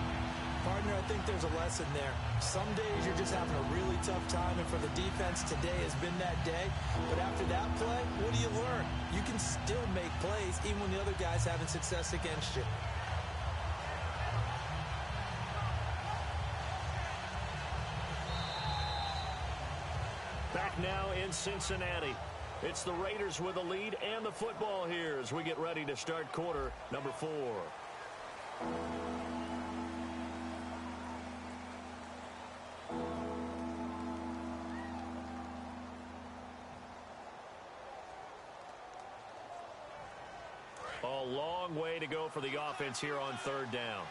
Partner, I think there's a lesson there. Some days you're just having a really tough time, and for the defense, today has been that day. But after that play, what do you learn? You can still make plays even when the other guy's having success against you. Back now in Cincinnati. It's the Raiders with a lead and the football here as we get ready to start quarter number 4. A long way to go for the offense here on third down.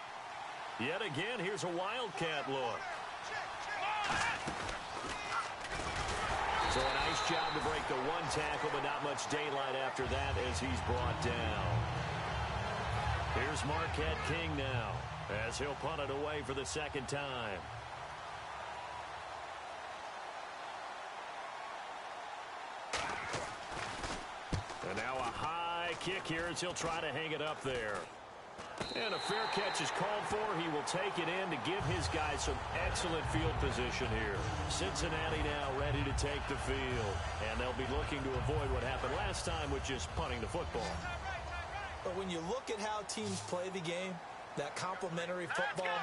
Yet again, here's a wildcat look. So a nice job to break the one tackle, but not much daylight after that as he's brought down. Here's Marquette King now as he'll punt it away for the second time. And now a high kick here as he'll try to hang it up there. And a fair catch is called for. He will take it in to give his guys some excellent field position here. Cincinnati now ready to take the field. And they'll be looking to avoid what happened last time, which is punting the football. But when you look at how teams play the game, that complementary football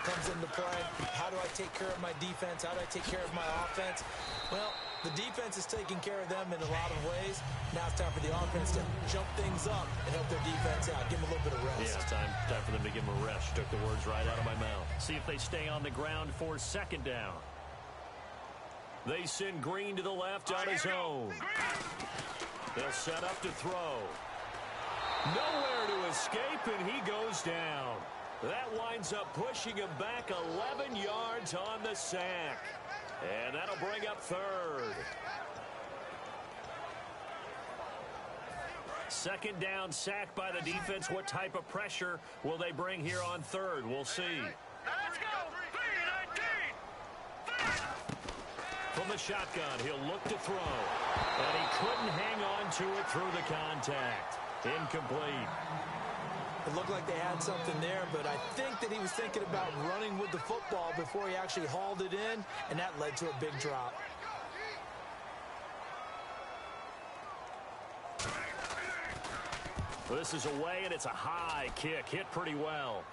comes into play. How do I take care of my defense? How do I take care of my offense? Well, the defense is taking care of them in a lot of ways. Now it's time for the offense to jump things up and help their defense out. Give them a little bit of rest. Yeah, it's time for them to give them a rest. Took the words right out of my mouth. See if they stay on the ground for second down. They send Green to the left on his own. They'll set up to throw. Nowhere to escape, and he goes down. That winds up pushing him back 11 yards on the sack. And that'll bring up third. Second down, sack by the defense. What type of pressure will they bring here on third? We'll see. Let's go. 3-19. From the shotgun, he'll look to throw. And he couldn't hang on to it through the contact. Incomplete. It looked like they had something there, but I think that he was thinking about running with the football before he actually hauled it in, and that led to a big drop. This is away, and it's a high kick. Hit pretty well.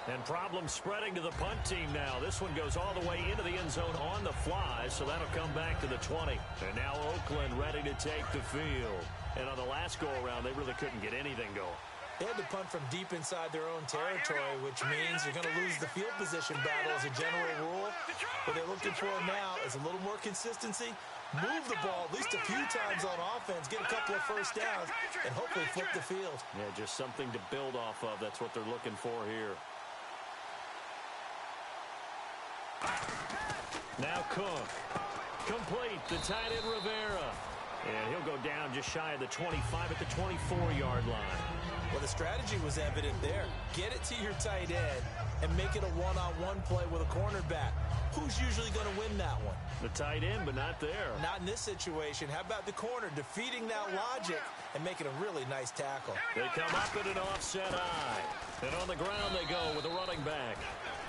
And problems spreading to the punt team now. This one goes all the way into the end zone on the fly, so that'll come back to the 20. And now Oakland ready to take the field. And on the last go-around, they really couldn't get anything going. They had to punt from deep inside their own territory, which means you're going to lose the field position battle as a general rule. What they're looking for now is a little more consistency. Move the ball at least a few times on offense, get a couple of first downs, and hopefully flip the field. Yeah, just something to build off of. That's what they're looking for here. Now Cook. Complete. The tight end Rivera. And he'll go down just shy of the 25 at the 24-yard line. Well, the strategy was evident there. Get it to your tight end and make it a one-on-one play with a cornerback. Who's usually going to win that one? The tight end, but not there. Not in this situation. How about the corner defeating that logic and making a really nice tackle? They come up in an offset eye. And on the ground they go with a running back.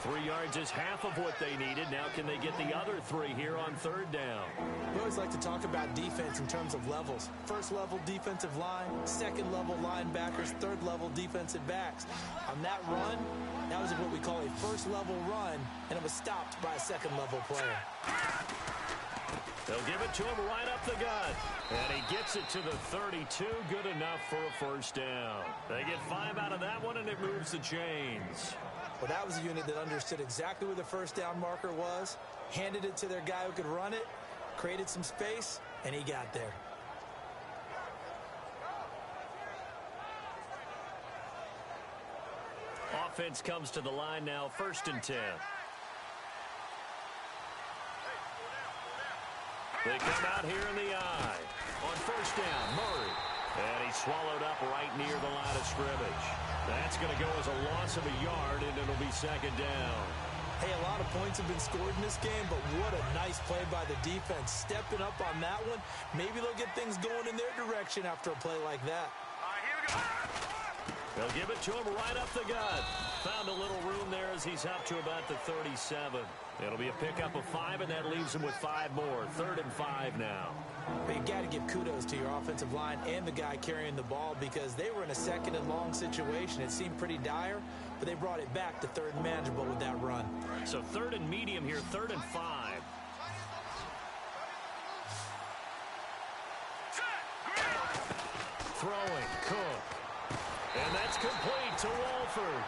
3 yards is half of what they needed. Now can they get the other 3 here on third down? We always like to talk about defense in terms of levels. First level defensive line, second level linebackers, third level defensive backs. On that run, that was what we call a first level run, and it was stopped by a second level player. They'll give it to him right up the gut. And he gets it to the 32. Good enough for a first down. They get 5 out of that one, and it moves the chains. Well, that was a unit that understood exactly where the first down marker was, handed it to their guy who could run it, created some space, and he got there. Offense comes to the line now, 1st and 10. They come out here in the eye. On first down, Murray. And he's swallowed up right near the line of scrimmage. That's going to go as a loss of a yard, and it'll be second down. Hey, a lot of points have been scored in this game, but what a nice play by the defense. Stepping up on that one. Maybe they'll get things going in their direction after a play like that. All right, here we go. They'll give it to him right up the gut. Found a little room there as he's up to about the 37. It'll be a pickup of 5, and that leaves him with 5 more. 3rd and 5 now. But you got to give kudos to your offensive line and the guy carrying the ball because they were in a 2nd and long situation. It seemed pretty dire, but they brought it back to 3rd and manageable with that run. So 3rd and medium here, 3rd and 5. Throwing, Cook. And that's complete to Walford.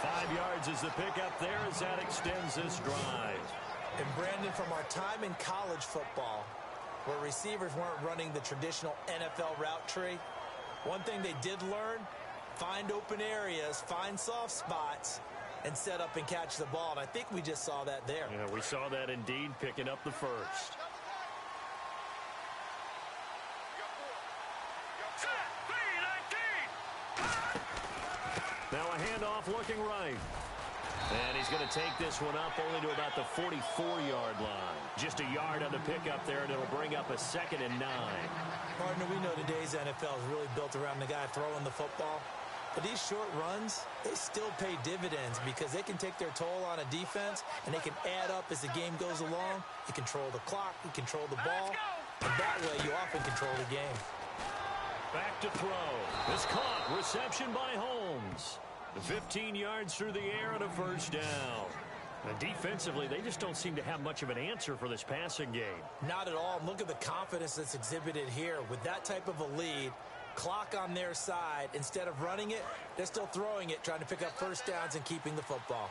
5 yards is the pickup there as that extends this drive. And Brandon, from our time in college football, where receivers weren't running the traditional NFL route tree, one thing they did learn, find open areas, find soft spots, and set up and catch the ball. And I think we just saw that there. Yeah, we saw that indeed, picking up the first. Now a handoff looking right. And he's going to take this one up only to about the 44-yard line. Just a yard on the pickup there, and it'll bring up a 2nd and 9. Partner, we know today's NFL is really built around the guy throwing the football. But these short runs, they still pay dividends because they can take their toll on a defense, and they can add up as the game goes along. You control the clock, you control the ball, and that way you often control the game. Back to throw. This caught. Reception by Holmes. 15 yards through the air and a first down. And defensively, they just don't seem to have much of an answer for this passing game. Not at all. Look at the confidence that's exhibited here. With that type of a lead, clock on their side, instead of running it, they're still throwing it, trying to pick up first downs and keeping the football.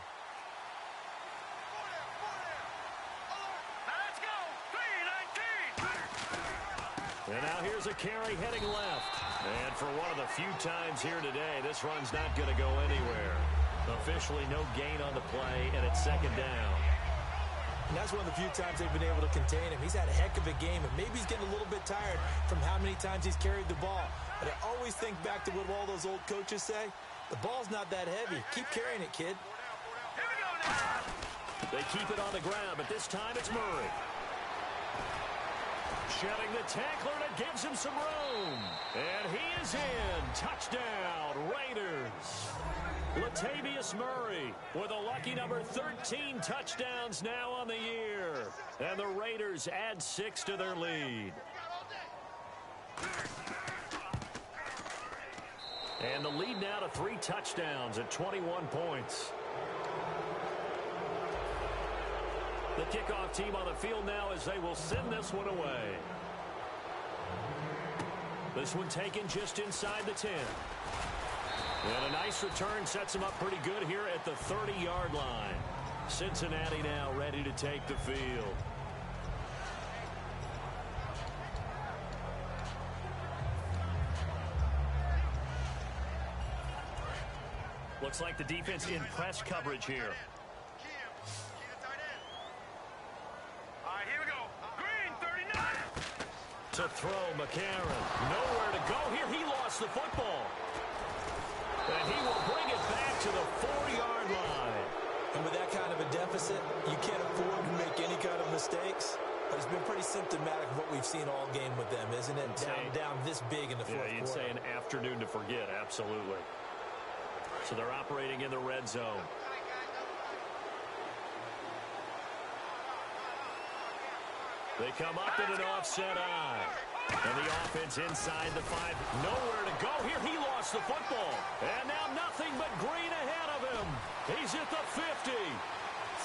Let's go. 3-19. And now here's a carry heading left. And for one of the few times here today, this run's not going to go anywhere. Officially no gain on the play, and it's 2nd down. And that's one of the few times they've been able to contain him. He's had a heck of a game, and maybe he's getting a little bit tired from how many times he's carried the ball. But I always think back to what all those old coaches say. The ball's not that heavy. Keep carrying it, kid. Here we go now. They keep it on the ground, but this time it's Murray. Shedding the tackler, and it gives him some room. And he is in. Touchdown, Raiders. Latavius Murray with a lucky number 13 touchdowns now on the year. And the Raiders add 6 to their lead. And the lead now to 3 touchdowns at 21 points. The kickoff team on the field now as they will send this one away. This one taken just inside the 10. And a nice return sets him up pretty good here at the 30-yard line. Cincinnati now ready to take the field. Looks like the defense in press coverage here. All right, here we go. Green, 39. To throw, McCarron. Nowhere to go here. He lost the football. And he will bring it back to the 4-yard line. And with that kind of a deficit, you can't afford to make any kind of mistakes. But it's been pretty symptomatic of what we've seen all game with them, isn't it? Down this big in the fourth quarter. Yeah, you'd say an afternoon to forget, absolutely. So they're operating in the red zone. They come up in an offset eye. And the offense inside the 5. Nowhere to go here. He lost the football. And now nothing but green ahead of him. He's at the 50,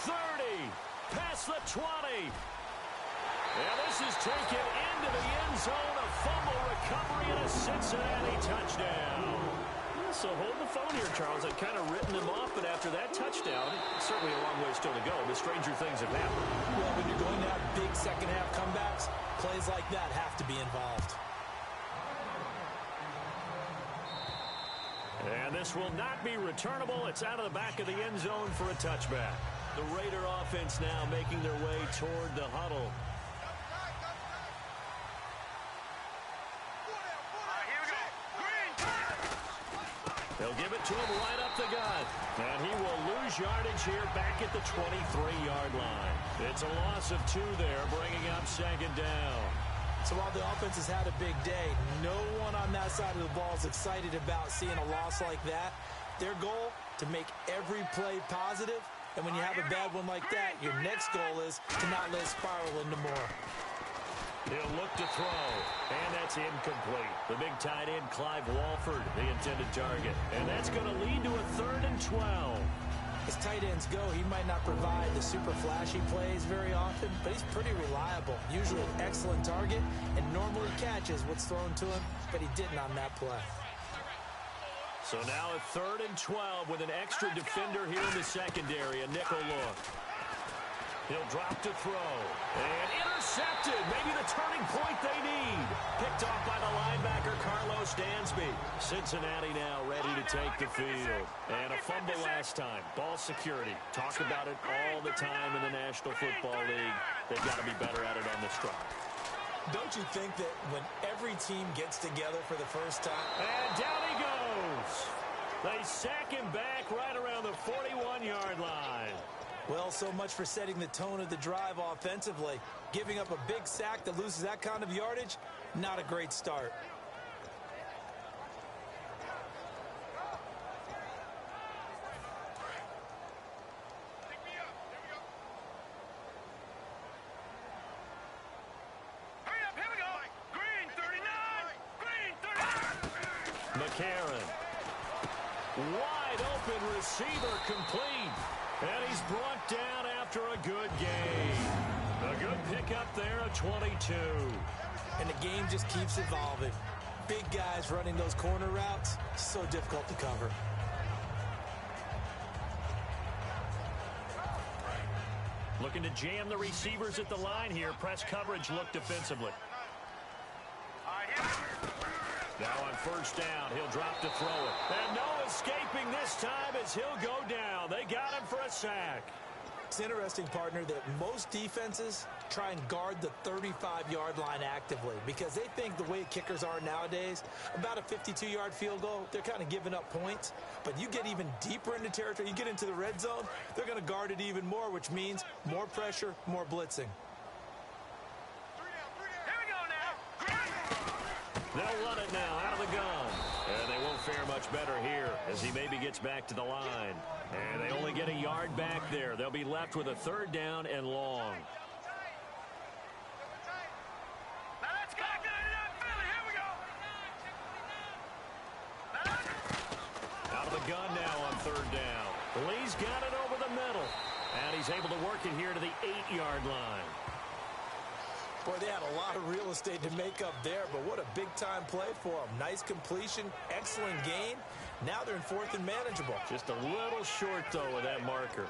30, past the 20. And this is taken into the end zone. A fumble recovery and a Cincinnati touchdown. So hold the phone here, Charles. I've kind of written them off, but after that touchdown, certainly a long way still to go. But stranger things have happened. Well, when you're going to have big second-half comebacks, plays like that have to be involved. And this will not be returnable. It's out of the back of the end zone for a touchback. The Raider offense now making their way toward the huddle. They'll give it to him right up the gut. And he will lose yardage here back at the 23-yard line. It's a loss of 2 there, bringing up second down. So while the offense has had a big day, no one on that side of the ball is excited about seeing a loss like that. Their goal, to make every play positive. And when you have a bad one like that, your next goal is to not let it spiral into more. He'll look to throw, and that's incomplete. The big tight end, Clive Walford, the intended target. And that's going to lead to a 3rd and 12. As tight ends go, he might not provide the super flashy plays very often, but he's pretty reliable. Usually an excellent target, and normally catches what's thrown to him, but he didn't on that play. So now a 3rd and 12 with an extra defender here in the secondary, a nickel look. He'll drop to throw. And intercepted. Maybe the turning point they need. Picked off by the linebacker, Carlos Dansby. Cincinnati now ready to take the field. And a fumble last time. Ball security. Talk about it all the time in the National Football League. They've got to be better at it on this drive. Don't you think that when every team gets together for the first time? And down he goes. They sack him back right around the 41-yard line. Well, so much for setting the tone of the drive offensively. Giving up a big sack that loses that kind of yardage, not a great start. McCarron. Wide open receiver complete. And he's brought down after a good game. A good pickup there at 22. And the game just keeps evolving. Big guys running those corner routes, so difficult to cover. Looking to jam the receivers at the line here. Press coverage look defensively. Now on first down, he'll drop to throw it. And no escaping this time as he'll go down. They got him for a sack. It's interesting, partner, that most defenses try and guard the 35-yard line actively because they think the way kickers are nowadays, about a 52-yard field goal, they're kind of giving up points. But you get even deeper into territory, you get into the red zone, they're going to guard it even more, which means more pressure, more blitzing. They'll run it now out of the gun. And they won't fare much better here as he maybe gets back to the line. And they only get a yard back there. They'll be left with a 3rd down and long. Out of the gun now on 3rd down. Lee's got it over the middle. And he's able to work it here to the 8-yard line. Boy, they had a lot of real estate to make up there, but what a big-time play for them. Nice completion, excellent gain. Now they're in 4th and manageable. Just a little short, though, of that marker.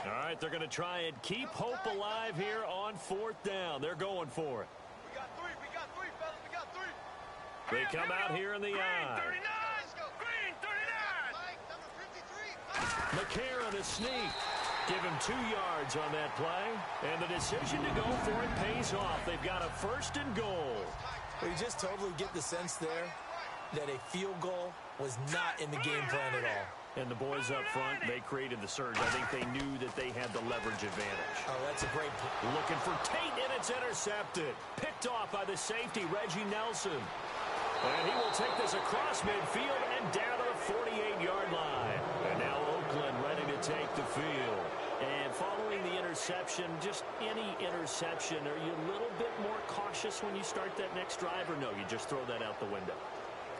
All right, they're going to try and keep hope alive here on 4th down. They're going for it. We got three, fellas. We got three. They come out here in the eye. Green 39. Mike, number 53. McCarron is sneaked. Give him 2 yards on that play. And the decision to go for it pays off. They've got a 1st and goal. Well, you just totally get the sense there that a field goal was not in the game plan at all. And the boys up front, they created the surge. I think they knew that they had the leverage advantage. Oh, that's a great play. Looking for Tate, and it's intercepted. Picked off by the safety, Reggie Nelson. And he will take this across midfield and down to the 48-yard line. And now Oakland ready to take the field. And following the interception, just any interception, are you a little bit more cautious when you start that next drive, or no, you just throw that out the window?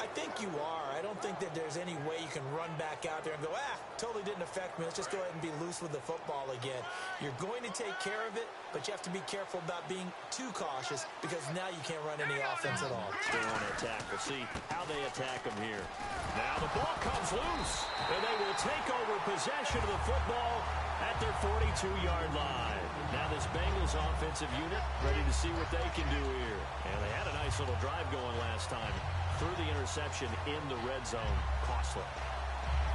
I think you are. I don't think that there's any way you can run back out there and go, totally didn't affect me. Let's just go ahead and be loose with the football again. You're going to take care of it, but you have to be careful about being too cautious because now you can't run any offense at all. They want to attack. We'll see how they attack them here. Now the ball comes loose, and they will take over possession of the football at their 42-yard line. Now this Bengals offensive unit ready to see what they can do here. And they had a nice little drive going last time. Threw the interception in the red zone. Costly.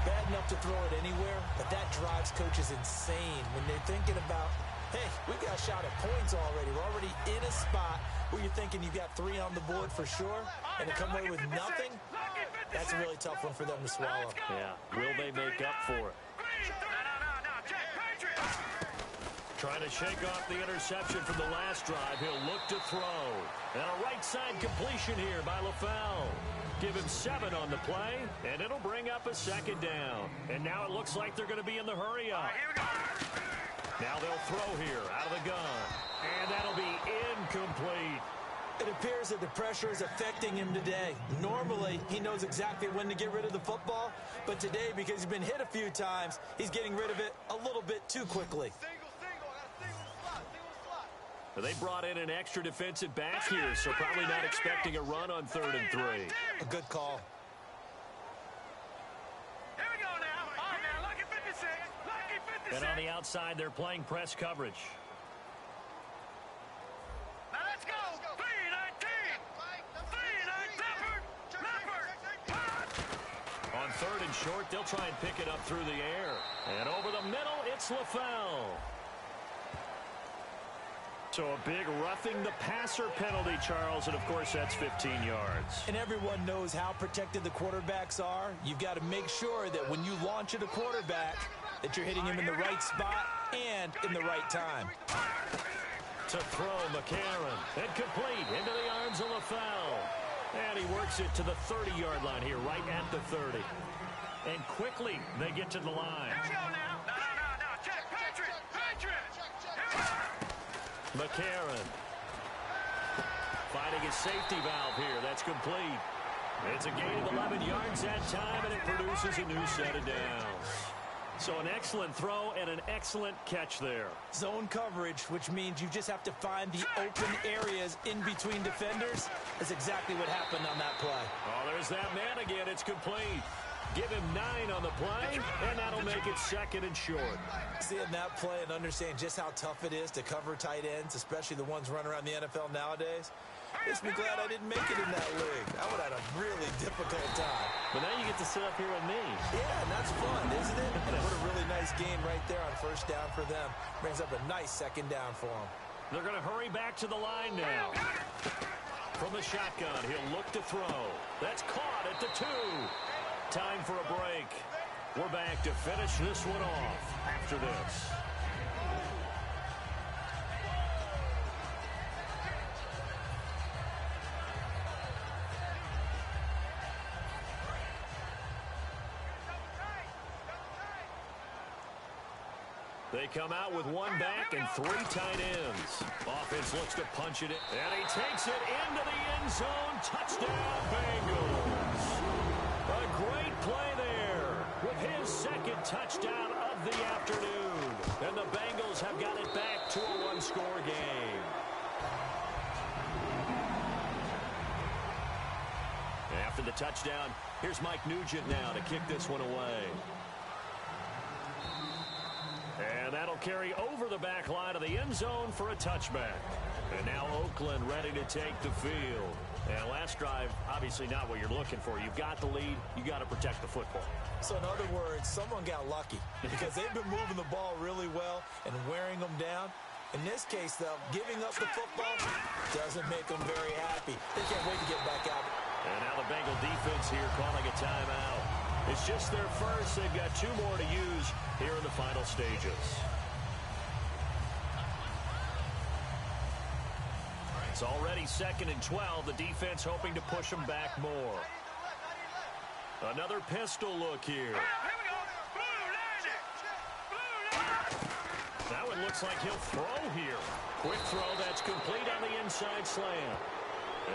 Bad enough to throw it anywhere, but that drives coaches insane when they're thinking about, hey, we got a shot at points already. We're already in a spot where you're thinking you've got 3 on the board for sure, and to come away with nothing, that's a really tough one for them to swallow. Yeah. Will they make up for it? Trying to shake off the interception from the last drive. He'll look to throw. And a right side completion here by LaFell. Give him 7 on the play, and it'll bring up a 2nd down. And now it looks like they're going to be in the hurry up. Now they'll throw here out of the gun. And that'll be incomplete. It appears that the pressure is affecting him today. Normally, he knows exactly when to get rid of the football, but today, because he's been hit a few times, he's getting rid of it a little bit too quickly. They brought in an extra defensive back here, so probably not expecting a run on 3rd and 3. A good call. Here we go now. All right, now, lucky 56. Lucky 56. And on the outside, they're playing press coverage. Now let's go. 3-19. 3-19. Leopard. On 3rd and short, they'll try and pick it up through the air. And over the middle, it's LaFell. So a big roughing the passer penalty, Charles, and of course that's 15 yards. And everyone knows how protected the quarterbacks are. You've got to make sure that when you launch at a quarterback, that you're hitting him in the right spot and in the right time. To throw McCarron, and complete into the arms of LaFell. And he works it to the 30-yard line here, right at the 30. And quickly they get to the line. Here we go now. No. Check. Patriot. McCarron finding his safety valve here. That's complete. It's a gain of 11 yards that time, and it produces a new set of downs. So an excellent throw and an excellent catch there. Zone coverage, which means you just have to find the open areas in between defenders. That's exactly what happened on that play. Oh, there's that man again. It's complete. Give him 9 on the play, and that'll make it 2nd and short. Seeing that play and understand just how tough it is to cover tight ends, especially the ones running around the NFL nowadays, makes me glad I didn't make it in that league. I would have had a really difficult time. But now you get to sit up here with me. Yeah, and that's fun, isn't it? And what a really nice game right there on 1st down for them. Brings up a nice 2nd down for them. They're going to hurry back to the line now. From the shotgun, he'll look to throw. That's caught at the 2. Time for a break. We're back to finish this one off after this. They come out with 1 back and 3 tight ends. Offense looks to punch it in, and he takes it into the end zone. Touchdown, Bengals. A great play there with his 2nd touchdown of the afternoon. And the Bengals have got it back to a 1-score game. After the touchdown, here's Mike Nugent now to kick this one away. And that'll carry over the back line of the end zone for a touchback. And now Oakland ready to take the field. And last drive, obviously not what you're looking for. You've got the lead. You got to protect the football. So in other words, someone got lucky because they've been moving the ball really well and wearing them down. In this case, though, giving up the football doesn't make them very happy. They can't wait to get back out. And now the Bengal defense here calling a timeout. It's just their first. They've got 2 more to use here in the final stages. It's already 2nd and 12. The defense hoping to push them back more. Another pistol look here. Now it looks like he'll throw here. Quick throw that's complete on the inside slam.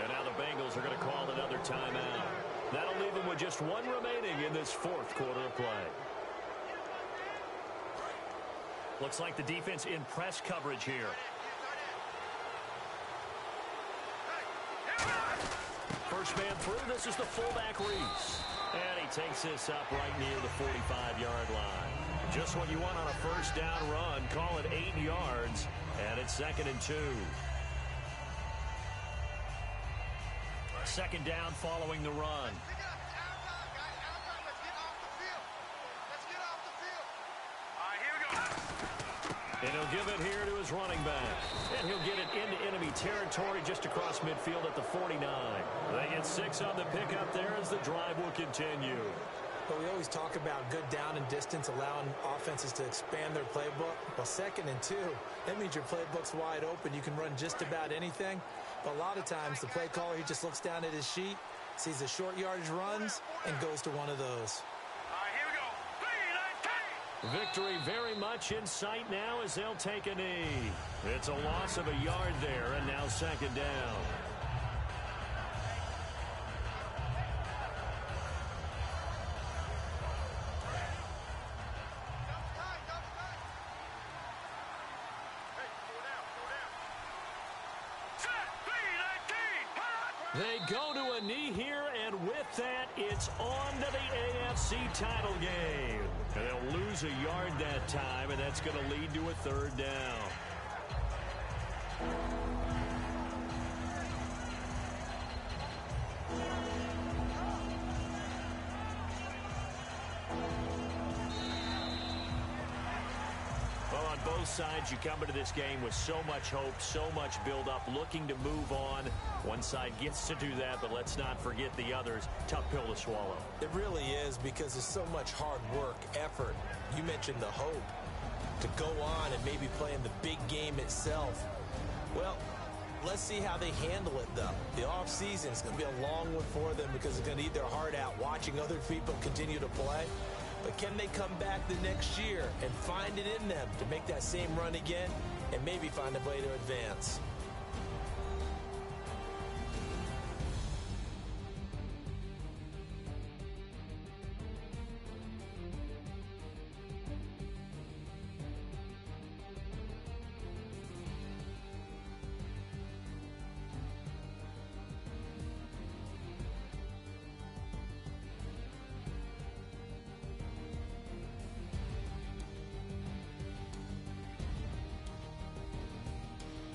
And now the Bengals are going to call another timeout. That'll leave them with just 1 remaining in this 4th quarter of play. Looks like the defense in press coverage here. First man through. This is the fullback Reese. And he takes this up right near the 45-yard line. Just what you want on a first down run. Call it 8 yards. And it's 2nd and 2. 2nd down following the run. And he'll give it here to his running back. And he'll get it into enemy territory just across midfield at the 49. They get 6 on the pickup there as the drive will continue. But we always talk about good down and distance, allowing offenses to expand their playbook. Well, 2nd and 2, that means your playbook's wide open. You can run just about anything. But a lot of times, the play caller, he just looks down at his sheet, sees the short yardage runs, and goes to one of those. Victory very much in sight now as they'll take a knee. It's a loss of a yard there, and now 2nd down. They go to a knee here, and with that, it's on to the AFC title game. And they'll lose a yard that time, and that's going to lead to a 3rd down. Well, on both sides, you come into this game with so much hope, so much build-up, looking to move on. One side gets to do that, but let's not forget the others. Tough pill to swallow. It really is because there's so much hard work, effort. You mentioned the hope to go on and maybe play in the big game itself. Well, let's see how they handle it, though. The offseason is going to be a long one for them because they're going to eat their heart out watching other people continue to play. But can they come back the next year and find it in them to make that same run again and maybe find a way to advance?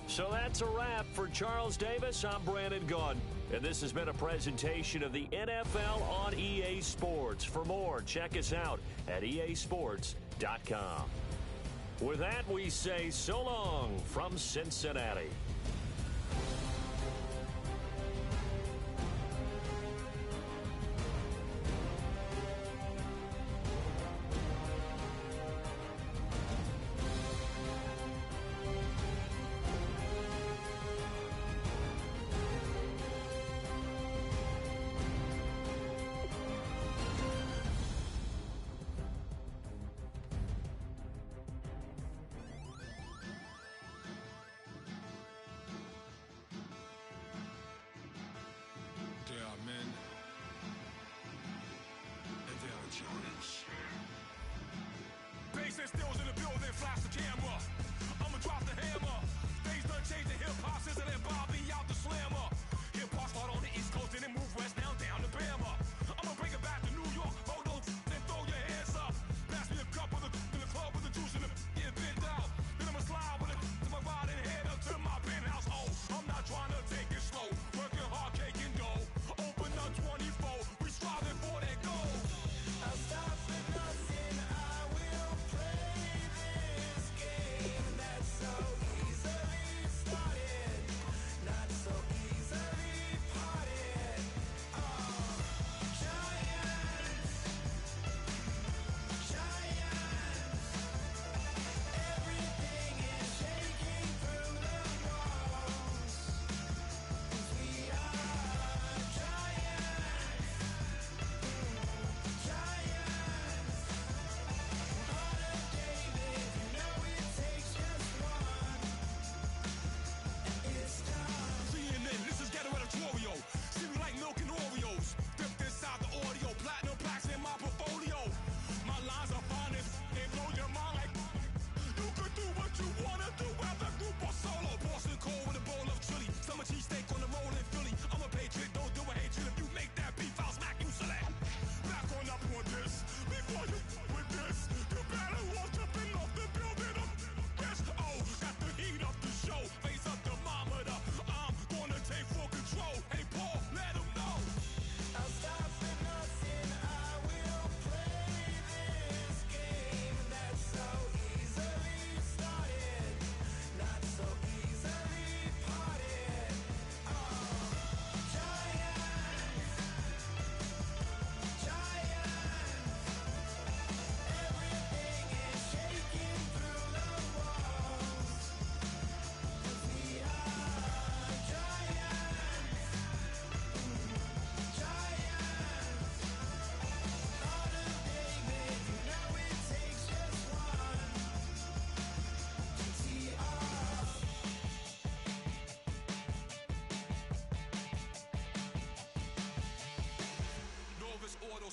So that's a wrap for Charles Davis. I'm Brandon Gunn, and this has been a presentation of the NFL on EA Sports. For more, check us out at easports.com. With that, we say so long from Cincinnati.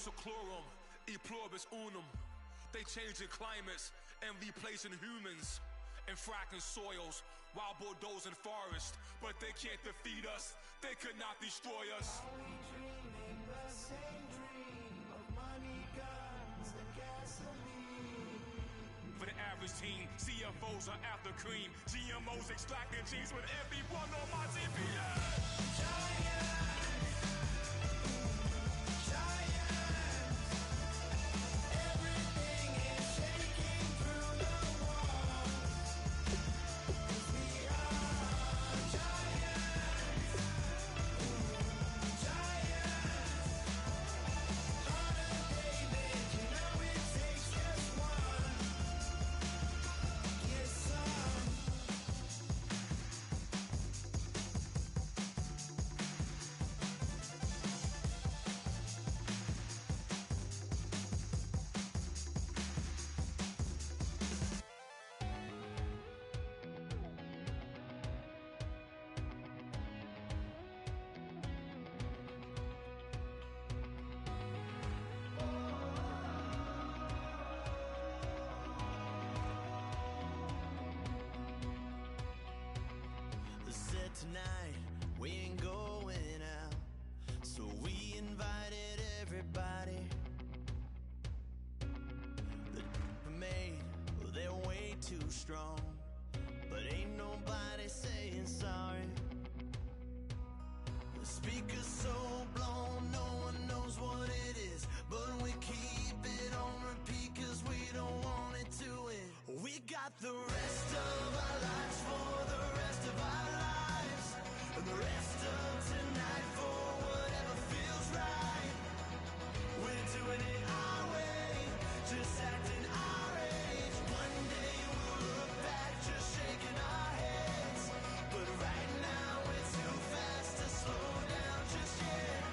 seclorum, e pluribus unum. They changing climates and replacing humans and fracking soils while bulldozing forests. But they can't defeat us, they could not destroy us. Are we dreaming the same dream of money, guns, and gasoline? For the average teen, CFOs are after cream. GMOs extracting genes with everyone on my TPS. Tonight we ain't going out, so we invited everybody. The made, well, they're way too strong, but ain't nobody saying sorry. The speaker's so blown, no one knows what it is, but we keep it on repeat 'cause we don't want it to end. We got the rest of our lives for the rest of our lives, and the rest of tonight for whatever feels right. We're doing it our way, just acting our age. One day we'll look back just shaking our heads, but right now we're too fast to slow down just yet.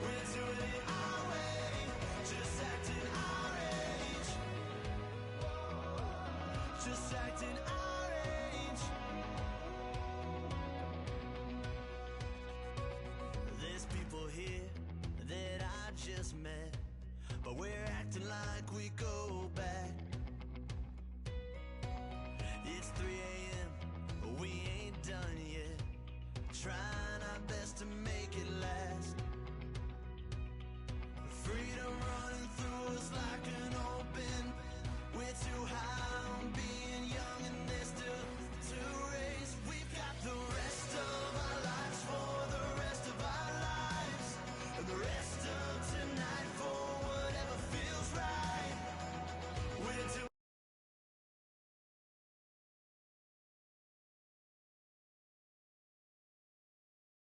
We're doing it our way, just acting our age. Just acting our age. There's people here that I just met, but we're acting like we go back. It's 3 a.m., we ain't done yet. Trying